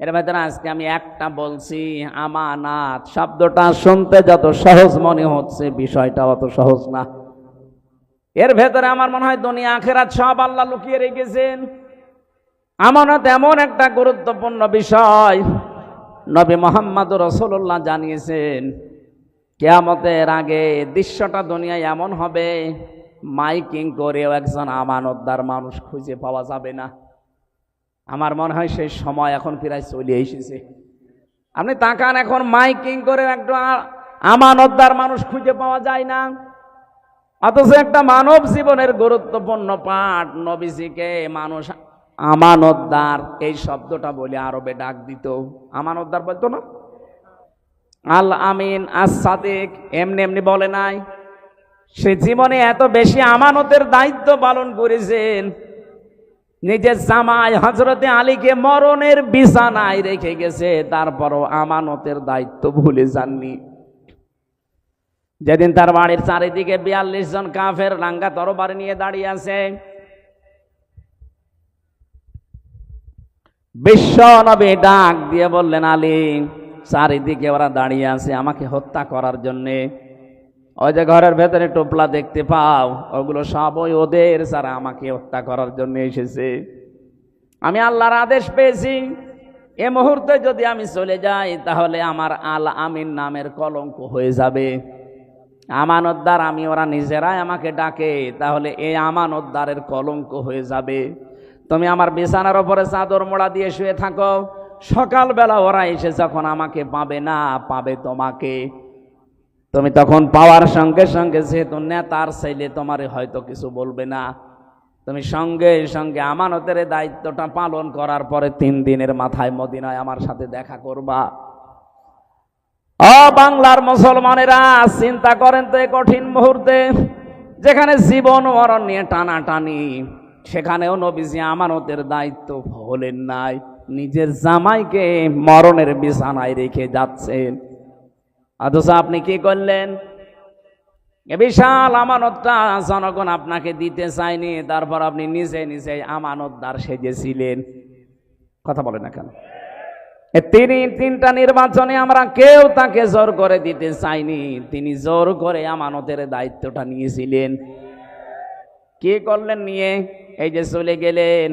এর ভেতরে আজকে আমি একটা বলছি, আমানাত। শব্দটা শুনতে যত সহজ মনে হচ্ছে, বিষয়টা অত সহজ না। এর ভেতরে আমার মনে হয় দুনিয়া আখিরাত সব আল্লাহ লুকিয়ে রেখেছেন। আমানত এমন একটা গুরুত্বপূর্ণ বিষয়, নবী মুহাম্মদুর রাসূলুল্লাহ জানিয়েছেন কিয়ামতের আগে দৃশ্যটা দুনিয়ায় এমন হবে, মাইকিং করেও একজন আমানতদার মানুষ খুঁজে পাওয়া যাবে না। আমার মনে হয় সেই সময় এখন প্রায় চলে এসেছে। আপনি তাকান, এখন মাইকিং করে একটা আমানতদার মানুষ খুঁজে পাওয়া যায় না। অথচ একটা মানব জীবনের গুরুত্বপূর্ণ পাঠ, নবীজিকে মানুষ আমানতদার এই শব্দটা বলে আরবে ডাক দিত। আমানতদার বলতো না, আল আমিন আস সাদিক এমনি এমনি বলে নাই, সে জীবনে এত বেশি আমানতের দায়িত্ব পালন করেছেন, নিজের জামাই হযরতে আলীকে মরণের বিছানায় রেখে গেছে, তারপরও আমানতের দায়িত্ব ভুলে যাননি। যেদিন তার বাড়ির চারিদিকে ৪২ জন কাফের রাঙ্গা তরবারি নিয়ে দাঁড়িয়ে আছে, বিশ্ব নবী ডাক দিয়ে বললেন, আলী, চারিদিকে ওরা দাঁড়িয়ে আছে আমাকে হত্যা করার জন্যে। ওই যে ঘরের ভেতরে টোপলা দেখতে পাও, ওগুলো সবই ওদের, যারা আমাকে হত্যা করার জন্য এসেছে। আমি আল্লাহর আদেশ পেয়েছি, এ মুহূর্তে যদি আমি চলে যাই তাহলে আমার আল আমিন নামের কলঙ্ক হয়ে যাবে। আমানতদার আমি, ওরা নিজেরাই আমাকে ডাকে, তাহলে এই আমানতদারের কলঙ্ক হয়ে যাবে। তুমি আমার বিছানার ওপরে চাদর মোড়া দিয়ে শুয়ে থাকো, সকালবেলা ওরা এসে যখন আমাকে পাবে না, পাবে তোমাকে। তুমি তখন পাওয়ার সঙ্গে সঙ্গে, যেহেতু নেতার ছেলে, তোমার হয়তো কিছু বলবে না, তুমি সঙ্গে সঙ্গে আমানতের দায়িত্বটা পালন করার পরে ৩ দিনের মাথায় মদিনায় আমার সাথে দেখা করবা। ও বাংলার মুসলমানেরা, চিন্তা করেন তো, এই কঠিন মুহূর্তে যেখানে জীবন মরণ নিয়ে টানাটানি, সেখানেও নবীজি আমানতের দায়িত্ব ভোলেন নাই, নিজের জামাইকে মরণের বিছানায় রেখে যাচ্ছেন। অথচ আপনি কি করলেন? এ বিশাল আমানতটা জনগণ আপনাকে দিতে চায়নি, তারপর আপনি নিজে নিজে আমানতদার সেজেছিলেন। কথা বলে না কেন? তিনি 3টা নির্বাচনে আমরা কেউ তাকে জোর করে দিতে চাইনি, তিনি জোর করে আমানতের দায়িত্বটা নিয়েছিলেন। কি করলেন নিয়ে? এই যে চলে গেলেন,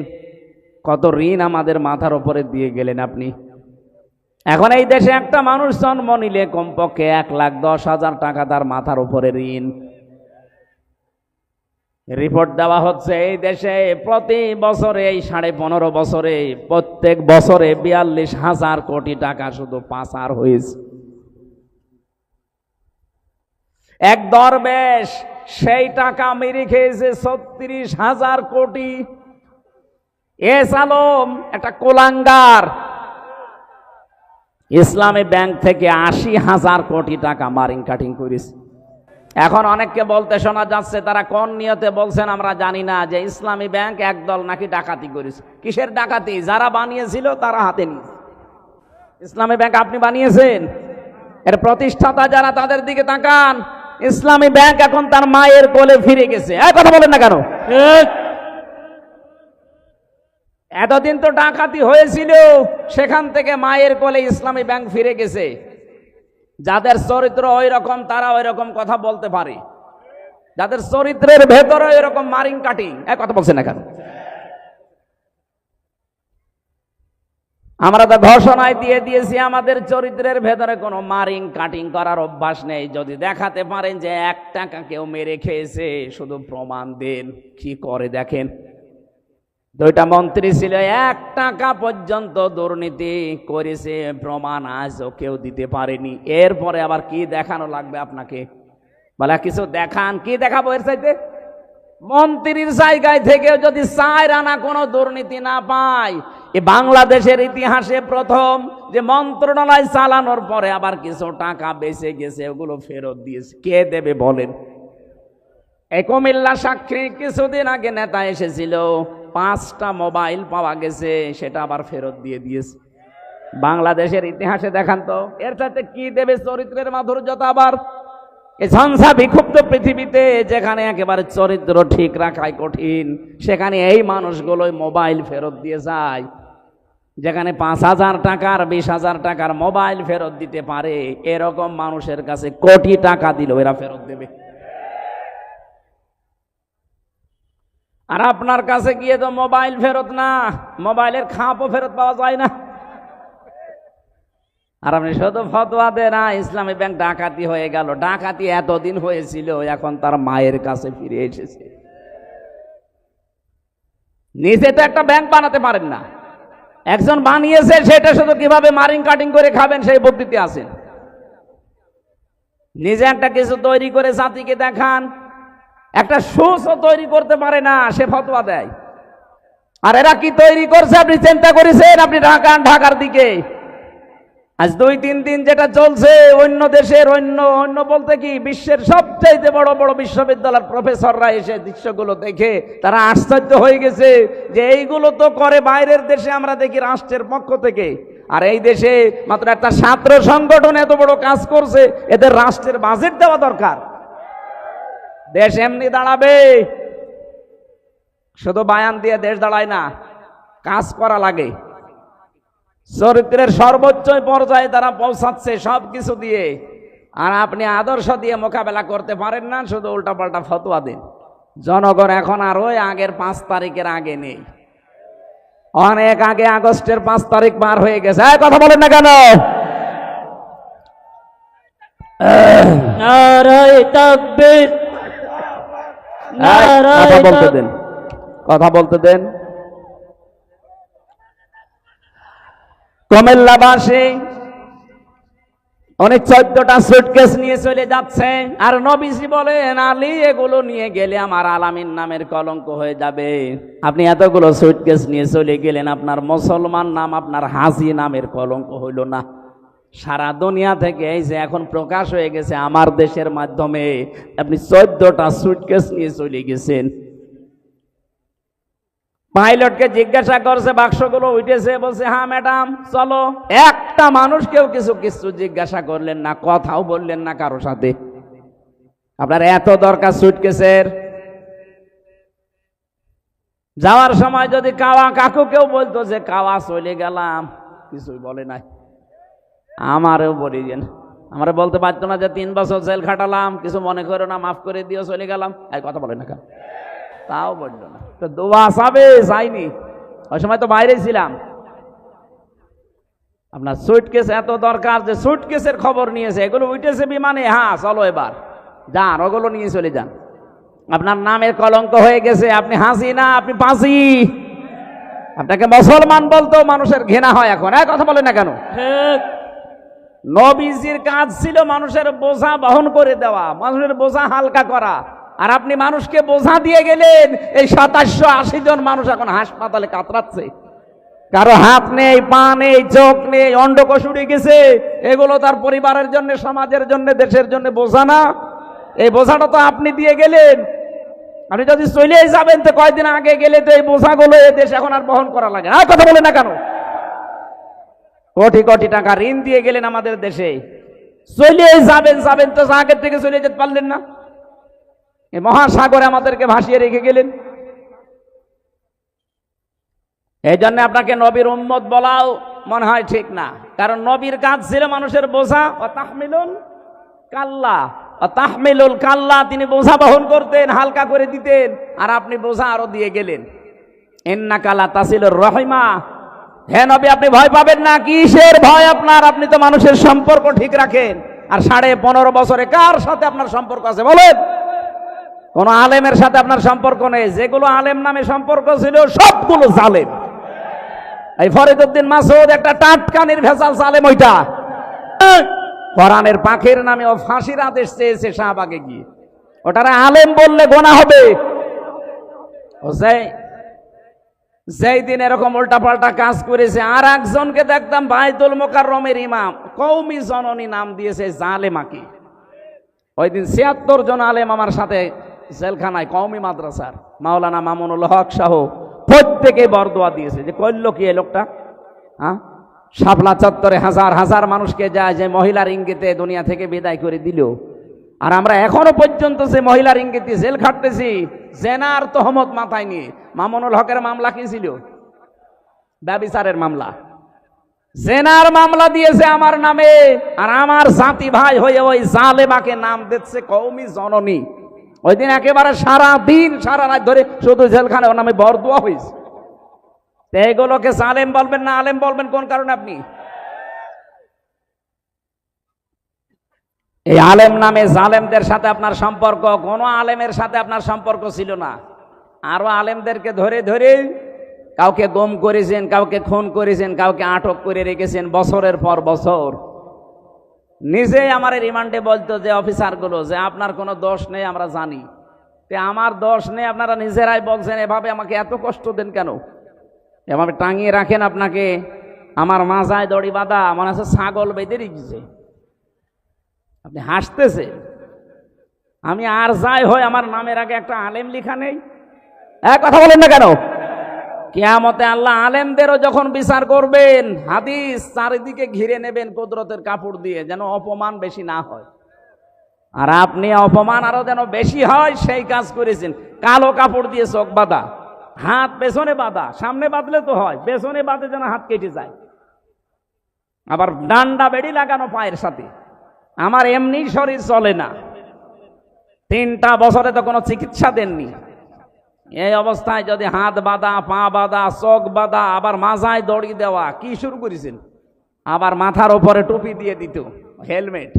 কত ঋণ আমাদের মাথার উপরে দিয়ে গেলেন আপনি। এখন এই দেশে একটা মানুষ জন্ম নিলে কমপক্ষে 1,10,000 টাকা তার মাথার উপরে ঋণ। রিপোর্ট দেওয়া হচ্ছে এই দেশে প্রতি বছরে, এই 15.5 বছরে, প্রত্যেক বছরে 42,000 কোটি টাকা শুধু পাচার হয়েছে। এক দরবেশ সেই টাকা মেরে খেয়েছে 36,000 কোটি। এস আলম একটা কোলাঙ্গার, ইসলামী ব্যাংক থেকে 80,000 কোটি টাকা মারিং কাটিং করেছে। এখন অনেককে বলতে শোনা যাচ্ছে, তারা কোন নিয়তে বলছেন আমরা জানি না, যে ইসলামী ব্যাংক একদল নাকি ডাকাতি করেছে। কিসের ডাকাতি? যারা বানিয়েছিল তারা হাতে নিয়েছে। ইসলামী ব্যাংক আপনি বানিয়েছেন? এর প্রতিষ্ঠাতা যারা, তাদের দিকে তাকান। ইসলামী ব্যাংক এখন তার মায়ের কোলে ফিরে গেছে। কথা বলেন না কেন? এতদিন তো ডাকাতি হয়েছিল, সেখান থেকে মায়ের কোলে ইসলামী ব্যাংক ফিরে গেছে। যাদের চরিত্র ওই রকম, তারা ওই রকম কথা বলতে পারে, যাদের চরিত্রের ভেতরে ওই রকম মারিং কাটিং। কথা বলছেন না কেন? আমরা তো ঘোষণায় দিয়ে দিয়েছি, আমাদের চরিত্রের ভেতরে কোনো মারিং কাটিং করার অভ্যাস নেই। যদি দেখাতে পারেন যে 1 টাকা কেউ মেরে খেয়েছে, শুধু প্রমাণ দেন। কি করে দেখেন। 2টা মন্ত্রী ছিল, 1 টাকা পর্যন্ত দুর্নীতি করেছে, প্রমাণ আজও কেউ দিতে পারেনি। এরপরে আবার কি দেখানো লাগবে আপনাকে? বলে কিছু দেখান। কি দেখাবো এর চাইতে? মন্ত্রীর জায়গায় থেকেও যদি 4 আনা কোনো দুর্নীতি না পায়, এ বাংলাদেশের ইতিহাসে প্রথম যে মন্ত্রণালয় চালানোর পরে আবার কিছু টাকা বেঁচে গেছে, ওগুলো ফেরত দিয়েছে। কে দেবে বলেন? এই কুমিল্লা সাক্ষী কিছুদিন আগে নেতা এসেছিল, 5টা মোবাইল পাওয়া গেছে, সেটা আবার ফেরত দিয়ে দিয়েছে। বাংলাদেশের ইতিহাসে দেখান তো, এর সাথে কি দেবে চরিত্রের মাধুর্যতা? আবার এই ঝঞ্ঝা বিক্ষুব্ধ পৃথিবীতে, যেখানে একেবারে চরিত্র ঠিক রাখাই কঠিন, সেখানে এই মানুষগুলোই মোবাইল ফেরত দিয়ে যায়। যেখানে 5,000 টাকার 20,000 টাকার মোবাইল ফেরত দিতে পারে, এরকম মানুষের কাছে কোটি টাকা দিলেও এরা ফেরত দেবে। আর আপনার কাছে গিয়ে তো মোবাইল ফেরত না, মোবাইলের খাপও ফেরত পাওয়া যায় না। আর আপনি শুধু ফতোয়া দেন, না ইসলামী ব্যাংক ডাকাতি হয়ে গেল। ডাকাতি এতদিন হয়েছিল, এখন তার মায়ের কাছে ফিরে এসেছে। নিজে তো একটা ব্যাংক বানাতে পারেন না, একজন বানিয়েছে, সেটা শুধু কিভাবে মারিং কাটিং করে খাবেন সেই বুদ্ধিতে আছেন। নিজে একটা কিছু তৈরি করে জাতিকে দেখান। একটা সুসও তৈরি করতে পারে না, সে ফতোয়া দেয়। আর এরা কি তৈরি করছে আপনি চিন্তা করেছেন? আপনি ঢাকার দিকে আজ 2-3 দিন যেটা চলছে, অন্য দেশের অন্য বলতে কি বিশ্বের সবচাইতে বড় বড় বিশ্ববিদ্যালয়ের প্রফেসররা এসে দৃশ্যগুলো দেখে তারা আশ্চর্য হয়ে গেছে যে এইগুলো তো করে বাইরের দেশে, আমরা দেখি রাষ্ট্রের পক্ষ থেকে, আর এই দেশে মাত্র একটা ছাত্র সংগঠন এত বড় কাজ করছে। এদের রাষ্ট্রের বাজেট দেওয়া দরকার। দেশ এমনি দাঁড়াবে, শুধু বায়ান দিয়ে দেশ দাঁড়ায় না, কাজ করা লাগে। চরিত্রের সর্বোচ্চ পর্যায়ে তারা পৌঁছাচ্ছে সবকিছু দিয়ে, আর আপনি আদর্শ দিয়ে মোকাবেলা করতে পারেন না, শুধু উল্টাপাল্টা ফতোয়া দিন। জনগণ এখন আর ওই আগের 5 তারিখের আগে নেই, অনেক আগে আগস্টের 5 তারিখ পার হয়ে গেছে। কথা বলেন না কেন? নারায়ে তাকবীর, কথা বলতে দেন, কথা বলতে দেন। কুমিল্লাবাসী অনেক 14টা সুটকেস নিয়ে চলে যাচ্ছে, আর নবীজি বলেন আলী এগুলো নিয়ে গেলে আমার আলামিন নামের কলঙ্ক হয়ে যাবে। আপনি এতগুলো সুটকেস নিয়ে চলে গেলেন, আপনার মুসলমান নাম আপনার হাজি নামের কলঙ্ক হইল না? সারা দুনিয়া থেকে এই যে এখন প্রকাশ হয়ে গেছে আমার দেশের মাধ্যমে, আপনি 14টা সুটকেস নিয়ে চলে গেছেন। পাইলটকে জিজ্ঞাসা করছে বাক্সগুলো উঠেছে, বলছে হ্যাঁ ম্যাডাম চলো। একটা মানুষকেও কিছু জিজ্ঞাসা করলেন না, কথাও বললেন না কারো সাথে। আপনার এত দরকার সুটকেসের? যাওয়ার সময় যদি কাওয়া কাকু কেউ বলতো যে কাওয়া চলে গেলাম, কিছুই বলে নাই। আমারও বলিলেন, আমরা বলতে পারতো না যে 3 বছর জেল খাটালাম, কিছু মনে করো না, মাফ করে দিও, চলে গেলাম? এই কথা বলে না কেন? তাও বললো না। তো দোয়া চাবে, যাইনি, ওই সময় তো বাইরে ছিলাম। আপনার সুটকেস এত দরকার যে সুটকেসের খবর নিয়েছে, এগুলো উঠেছে বিমানে, হ্যাঁ চলো এবার যান, ওগুলো নিয়ে চলে যান। আপনার নামের কলঙ্ক হয়ে গেছে, আপনি হাসি না, আপনি পাঁচি। আপনাকে মুসলমান বলতো মানুষের ঘৃণা হয় এখন। কথা বলে না কেন? নবীজির কাজ ছিল মানুষের বোঝা বহন করে দেওয়া, মানুষের বোঝা হালকা করা, আর আপনি মানুষকে বোঝা দিয়ে গেলেন। এই 2780 জন মানুষ এখন হাসপাতালে কাতরাচ্ছে, কারো হাত নেই, পা নেই, চোখ নেই, অন্ডকোষ উড়ে গেছে। এগুলো তার পরিবারের জন্য, সমাজের জন্য, দেশের জন্য বোঝা না? এই বোঝাটা তো আপনি দিয়ে গেলেন। আপনি যদি চলে যাবেন তো কয়েকদিন আগে গেলে তো এই বোঝাগুলো এই দেশ এখন আর বহন করা লাগে না। কথা বলে না কেন? কোটি কোটি টাকা ঋণ দিয়ে গেলেন আমাদের দেশে, চলে যাবেন তো আগের থেকে চলে যেতে পারলেন না? এই মহাসাগরে আমাদেরকে ভাসিয়ে রেখে গেলেন। এই জন্য আপনাকে নবীর উম্মত বলাও মনে হয় ঠিক না, কারণ নবীর কাজ ছিল মানুষের বোঝা ও তাহমিলুল কাল্লা, ও তাহমিলুল কাল্লা, তিনি বোঝা বহন করতেন, হালকা করে দিতেন, আর আপনি বোঝা আরো দিয়ে গেলেন। ইন্নাকা লা তাসিলুর রহিমা, হে নবী আপনি ভয় পাবেন না। কিসের ভয় আপনার? আপনি তো মানুষের সম্পর্ক ঠিক রাখেন। আর 15.5 বছরে কার সাথে আপনার সম্পর্ক আছে বলেন? কোন আলেমের সাথে আপনার সম্পর্ক নেই। যেগুলো আলেম নামে সম্পর্ক ছিল সবগুলো জালেম। এই ফরিদউদ্দিন মাসউদ একটা টাটকা নির্ভেজাল জালেম। ওইটা কোরআনের পাখির নামে ও ফাঁসির আদেশ চেয়েছে শাহবাগে গিয়ে, ওটারে আলেম বললে গোনা হবে। যেই দিন এরকম উল্টাপাল্টা কাজ করেছে, আর একজনকে দেখতাম বাইতুল মোকাররমের ইমাম, কওমি জননী নাম দিয়েছে জালেমাকে। ওই দিন 76 জন আলেম আমার সাথে জেলখানায়, কওমি মাদ্রাসার মাওলানা মামুনুল হক সহ প্রত্যেকে বরদোয়া দিয়েছে যে করলো কি এই লোকটা। হ্যাঁ, শাপলা চত্বরে হাজার হাজার মানুষকে যায় যে মহিলার ইঙ্গিতে দুনিয়া থেকে বিদায় করে দিল, আর আমরা এখনো পর্যন্ত যে মহিলার ইঙ্গিতে জেল খাটতেছি জেনার তহমত মাথায় নিয়ে। মামুনুল হকের মামলা কি ছিল? ব্যভিচারের মামলা। জেনার মামলা দিয়েছে আমার নামে, আর আমার জাতি ভাই হয়ে ওই জালেমাকে নাম দিচ্ছে কওমি জননী। ওই দিন একেবারে সারা দিন সারা রাত ধরে শুধু জেলখানে ওর নামে বরদোয়া হয়েছে। এগুলোকে জালেম বলবেন না আলেম বলবেন কোন কারণে আপনি? এই আলেম নামে জালেমদের সাথে আপনার সম্পর্ক, কোন আলেমের সাথে আপনার সম্পর্ক ছিল না। আরো আলেমদেরকে ধরে ধরে কাউকে গুম করেছেন, কাউকে খুন করেছেন, কাউকে আটক করে রেখেছেন বছরের পর বছর। নিজেই আমার রিমান্ডে বলতো যে অফিসারগুলো যে আপনার কোনো দোষ নেই, আমরা জানি, আমার দোষ নেই, আপনারা নিজেরাই বলছেন, এভাবে আমাকে এত কষ্ট দেন কেন, এভাবে টাঙিয়ে রাখেন আপনাকে, আমার মাজায় দড়ি বাঁধা, মনে হচ্ছে ছাগল বেঁধে রেখেছে। আপনি হাসতেছে, আমি আর যাই হয় আমার নামের আগে একটা আলেম লেখা নেই। এক কথা বলেন না কেন? কিয়ামতে আল্লাহ আলেমদেরও যখন বিচার করবেন, হাদিস চারিদিকে ঘিরে নেবেন কুদরতের কাপড় দিয়ে, যেন অপমান বেশি না হয়। আর আপনি অপমান আরো যেন বেশি হয় সেই কাজ করেছেন। কালো কাপড় দিয়ে চোখ বাঁধা, হাত পেছনে বাঁধা, সামনে বাঁধলে তো হয়, পেছনে বাঁধে যেন হাত কেটে যায়। আবার ডান্ডা বেড়ি লাগানো পায়ের সাথে। আমার এমনি শরীর চলে না, 3টা বছরে তো কোনো চিকিৎসা দেননি। এই অবস্থায় যদি হাত বাঁধা, পা বাঁধা, চোখ বাঁধা, আবার মাথায় দড়ি দেওয়া, কি শুরু করেছেন? আবার মাথার উপরে টুপি দিয়ে দিত, হেলমেট,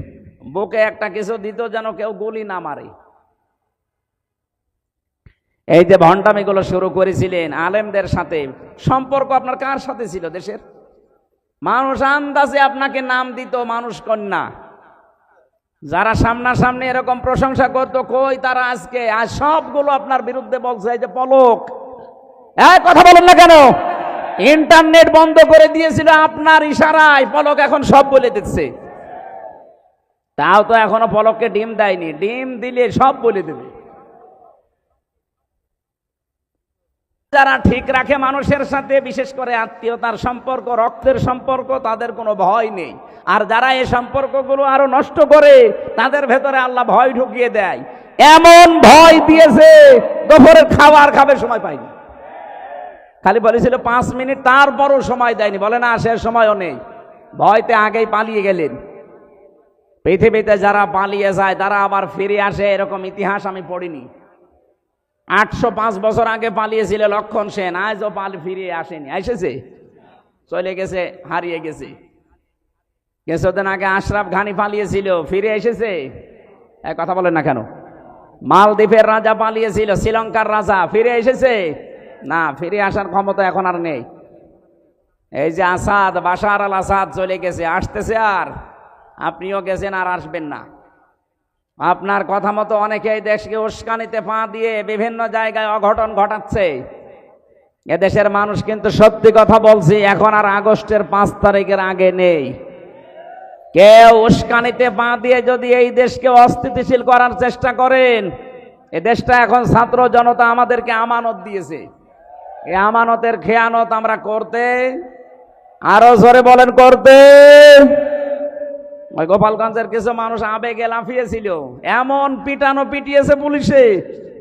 বুকে একটা কিছু দিত যেন কেউ গুলি না মারে। এই যে ভণ্ডামিগুলো শুরু করেছিলেন আলেমদের সাথে, সম্পর্ক আপনার কার সাথে ছিল? দেশের মানুষ আন্দাজে আপনাকে নাম দিত মানুষ কন্যা। যারা সামনাসামনি এরকম প্রশংসা করতো, কই তারা আজকে? আর সবগুলো আপনার বিরুদ্ধে বলছে। এই যে পলক, কথা বলেন না কেন? ইন্টারনেট বন্ধ করে দিয়েছিল আপনার ইশারায়, পলক এখন সব বলে দিচ্ছে। তাও তো এখনো পলককে ডিম দেয়নি, ডিম দিলে সব বলে দেবে। যারা ঠিক রাখে মানুষের সাথে, বিশেষ করে আত্মীয়তার সম্পর্ক, রক্তের সম্পর্ক, তাদের কোনো ভয় নেই। আর যারা এই সম্পর্কগুলো আরো নষ্ট করে, তাদের ভেতরে আল্লাহ ভয় ঢুকিয়ে দেয়। এমন ভয় দিয়েছে দুপুরের খাবার খাবে সময় পাইনি। খালি বলেছিল 5 মিনিট, তারপরও সময় দেয়নি। বলে না সে সময়ও নেই, ভয়তে আগেই পালিয়ে গেলেন। পৃথিবীতে যারা পালিয়ে যায় তারা আবার ফিরে আসে, এরকম ইতিহাস আমি পড়িনি। 805 বছর আগে পালিয়েছিল লক্ষণ সেন, আজও ফিরে আসেনি। এসেছে, চলে গেছে, হারিয়ে গেছে। কিছুদিন আগে আশরাফ ঘানি পালিয়েছিল, ফিরে এসেছে? কথা বলেন না কেন? মালদ্বীপের রাজা পালিয়েছিল, শ্রীলঙ্কার রাজা, ফিরে এসেছে? না, ফিরে আসার ক্ষমতা এখন আর নেই। এই যে আসাদ, বাশার আল আসাদ চলে গেছে, আসতেছে আর, আপনিও গেছেন আর আসবেন না। আপনার কথা মতো অনেকে এই দেশকে উস্কানিতে পা দিয়ে বিভিন্ন জায়গায় অঘটন ঘটাচ্ছে। এদেশের মানুষ কিন্তু সত্যি কথা বলছি, এখন আর আগস্টের 5 তারিখের আগে নেই। কেউ উস্কানিতে পা দিয়ে যদি এই দেশকে অস্থিতিশীল করার চেষ্টা করেন, এ দেশটা এখন ছাত্র জনতা আমাদেরকে আমানত দিয়েছে। এই আমানতের খেয়ানত আমরা করতে, আরো জোরে বলেন করতে। ওই গোপালগঞ্জের কিছু মানুষ আবেগে লাফিয়েছিল, এমন পিটানো পিটিয়েছে পুলিশে,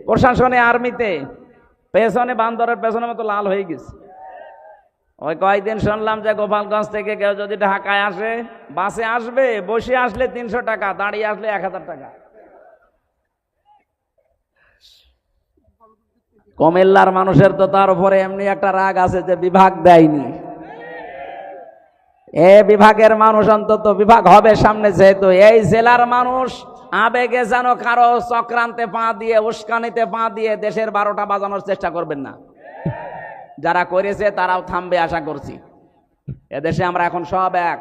প্রশাসনে, আর্মিতে, পেছনে বান্দরের পেছনের মতো লাল হয়ে গেছে। ওই কয়েকদিন শুনলাম যে গোপালগঞ্জ থেকে কেউ যদি ঢাকায় আসে, বাসে আসবে, বসে আসলে 300 টাকা, দাঁড়িয়ে আসলে 1000 টাকা। কুমিল্লার মানুষের তো তার উপরে এমনি একটা রাগ আছে যে বিভাগ দেয়নি। এ বিভাগের মানুষ অন্তত বিভাগ হবে সামনে, যেহেতু এই জেলার মানুষ আবেগে যেন কারো চক্রান্তে পা দিয়ে, উস্কানিতে পা দিয়ে দেশের 12টা বাজানোর চেষ্টা করবেন না। যারা করেছে তারাও থামবে আশা করছি। এদেশে আমরা এখন সব এক,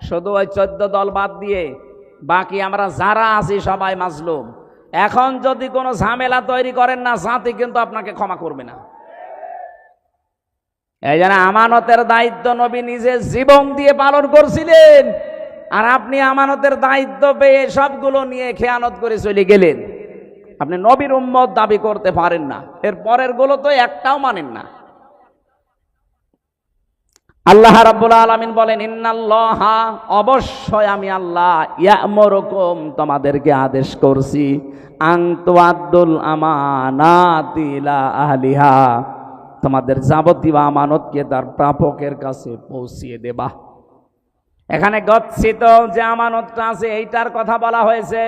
শুধু ওই 14 দল বাদ দিয়ে বাকি আমরা যারা আছি সবাই মাজলুম। এখন যদি কোনো ঝামেলা তৈরি করেন না, জাতি কিন্তু আপনাকে ক্ষমা করবে না। এই জন্য আমানতের দায়িত্ব নবী নিজে জীবন দিয়ে পালন করছিলেন, আর আপনি আমানতের দায়িত্ব পেয়ে সবগুলো নিয়ে খেয়ানত করে চলে গেলেন। আপনি নবীর উম্মত দাবি করতে পারেন না, এর পরের গুলো তো একটাও মানেন না। আল্লাহ রাব্বুল আলামিন বলেন, ইন্নাল্লাহা, অবশ্যই আমি আল্লাহ, ইয়া'মুরুকুম, তোমাদেরকে আদেশ করছি, আন তুআদ্দুল আমানাতি ইলা আহলিহা, তোমাদের যাবতীয় আমানতকে তার প্রাপকের কাছে পৌঁছিয়ে দেবা। এখানে গচ্ছিত যে আমানতটা আছে এইটার কথা বলা হয়েছে।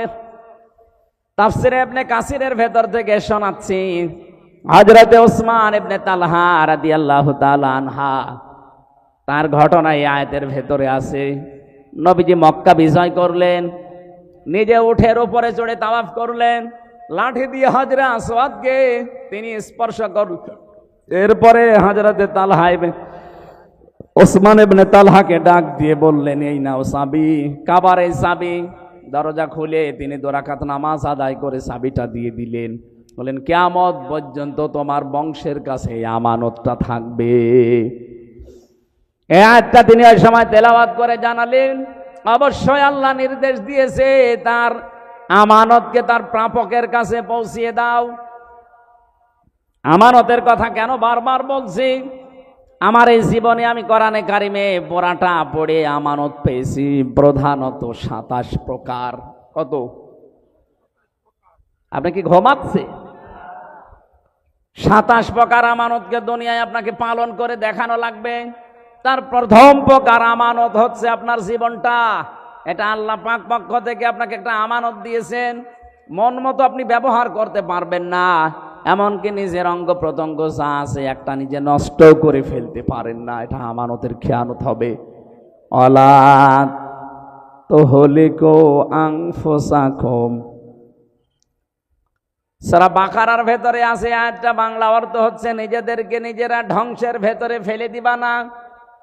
তাফসিরে ইবনে কাসিরের ভেতর থেকে শোনাচ্ছি, হযরতে ওসমান ইবনে তালহা রাদিয়াল্লাহু তাআলা আনহা, তার ঘটনা এই আয়াতের ভেতরে আছে। নবীজি মক্কা বিজয় করলেন, নিজে উঠের উপরে চড়ে তাওয়াফ করলেন, লাঠি দিয়ে হাজরা আসওয়াদকে তিনি স্পর্শ করলেন। এরপরে হযরতে তালহা ওসমান ইবনে তালহাকে ডাক দিয়ে বললেন, এই নাও চাবি, কাবার এই চাবি। দরজা খুলে তিনি 2 রাকাত নামাজ আদায় করে চাবিটা দিয়ে দিলেন। বলেন, কিয়ামত পর্যন্ত তোমার বংশের কাছে এই আমানতটা থাকবে। এই আয়াতটা তিনি ওই সময় তেলাওয়াত করে জানালেন, অবশ্যই আল্লাহ নির্দেশ দিয়েছে তার আমানতকে তার প্রাপকের কাছে পৌঁছিয়ে দাও। আমানতের কথা কেন বারবার বলছি? আমার এই জীবনে আমি কোরআনে কারিমে পড়াটা পড়ে আমানত পেয়েছি প্রধানত 27 প্রকার। কত? আপনি কি ঘুমাচ্ছে? 27 প্রকার আমানতকে দুনিয়ায় আপনাকে পালন করে দেখানো লাগবে। তার প্রথম প্রকার আমানত হচ্ছে আপনার জীবনটা। এটা আল্লাহ পাক পক্ষ থেকে আপনাকে একটা আমানত দিয়েছেন, মন মতো আপনি ব্যবহার করতে পারবেন না, এমনকি নিজের অঙ্গ প্রত্যঙ্গ যা আছে একটা নিজে নষ্ট করে ফেলতে পারেন না। এটা আমানতের খেয়ানত হবে। অলা তুহলিকু আনফুসাকুম, সূরা বাকারার ভেতরে আছে আয়াতটা, বাংলা অর্থ হচ্ছে নিজেদেরকে নিজেরা ধ্বংসের ভেতরে ফেলে দিবা না।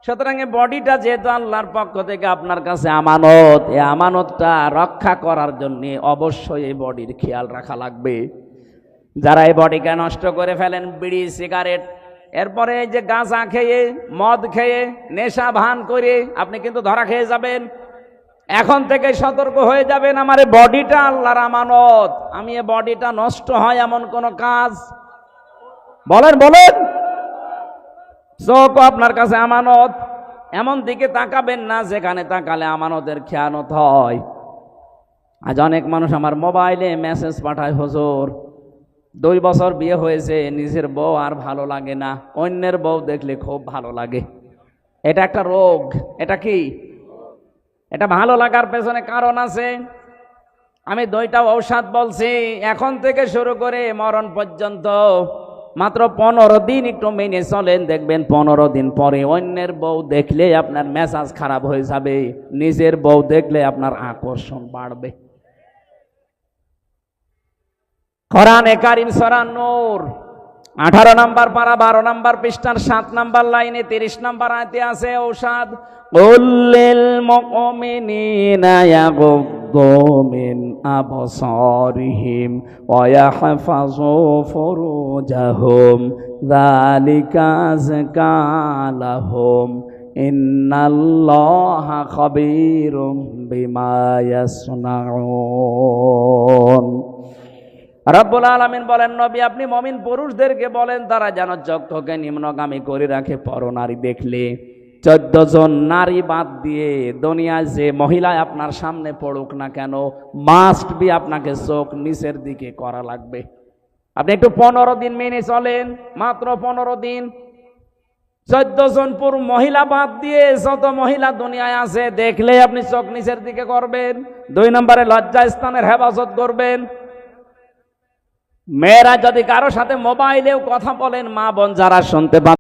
সুতরাং এই বডিটা যেহেতু আল্লাহর পক্ষ থেকে আপনার কাছে আমানত, এই আমানতটা রক্ষা করার জন্য অবশ্যই এই বডির খেয়াল রাখা লাগবে। যারা এই বডিকে নষ্ট করে ফেলেন বিড়ি সিগারেট, এরপরে এই যে গাঁজা খেয়ে মদ খেয়ে নেশা ভান করে, আপনি কিন্তু ধরা খেয়ে যাবেন। এখন থেকে সতর্ক হয়ে যাবেন, আমার এই বডিটা আল্লাহর আমানত, আমি এই বডিটা নষ্ট হয় এমন কোন কাজ বলেন বলেন। চোখ আপনার কাছে আমানত, এমন দিকে তাকাবেন না যেখানে তাকালে আমানতের খেয়ানত হয়। আজ অনেক মানুষ আমার মোবাইলে মেসেজ পাঠায়, হুজুর 2 বছর বিয়ে হয়েছে, নিজের বউ আর ভালো লাগে না, অন্যের বউ দেখলে খুব ভালো লাগে। এটা একটা রোগ। এটা কি? এটা ভালো লাগার পেছনে কারণ আছে। আমি 2টা ঔষধ বলছি, এখন থেকে শুরু করে মরণ পর্যন্ত মাত্র 15 দিন একটু মেনে চলেন, দেখবেন 15 দিন পরে অন্যের বউ দেখলে আপনার মেজাজ খারাপ হয়ে যাবে, নিজের বউ দেখলে আপনার আকর্ষণ বাড়বে। কোরআনে কারীম সূরা নূর 18 নম্বর পারা 12 নম্বর পৃষ্ঠার 7 নম্বর লাইনে 30 নম্বর আয়াতে আছে ঔষধ। কুল্লিল মুমিনিনা ইয়াগুদ্দু মিন আবসারিহিম ওয়া ইয়াহফাযু ফুরুজাহুম যালিকা আযকা লাহুম ইন্নাল্লাহা খাবীরুম বিমা ইয়াসনাউন। রব্বুল আলামিন বলেন, নবী আপনি মুমিন পুরুষদেরকে বলেন তারা যেন চক্ষুকে নিম্নগামী করে রাখে পরনারী দেখলে। 14 জন নারী বাদ দিয়ে দুনিয়ায় যে মহিলায় আপনার সামনে পড়ুক না কেন, মাস্ট বি আপনাকে চোখ নিচের দিকে করা লাগবে। আপনি একটু 15 দিন মেনে চলেন, মাত্র 15 দিন। 14 জন পুরুষ মহিলা বাদ দিয়ে যত মহিলা দুনিয়ায় আছে দেখলে আপনি চোখ নিচের দিকে করবেন। 2 নম্বরে লজ্জা স্থানের হেফাজত করবেন। মেয়েরা যদি কারো সাথে মোবাইলেও কথা বলেন, মা বোন যারা শুনতে পান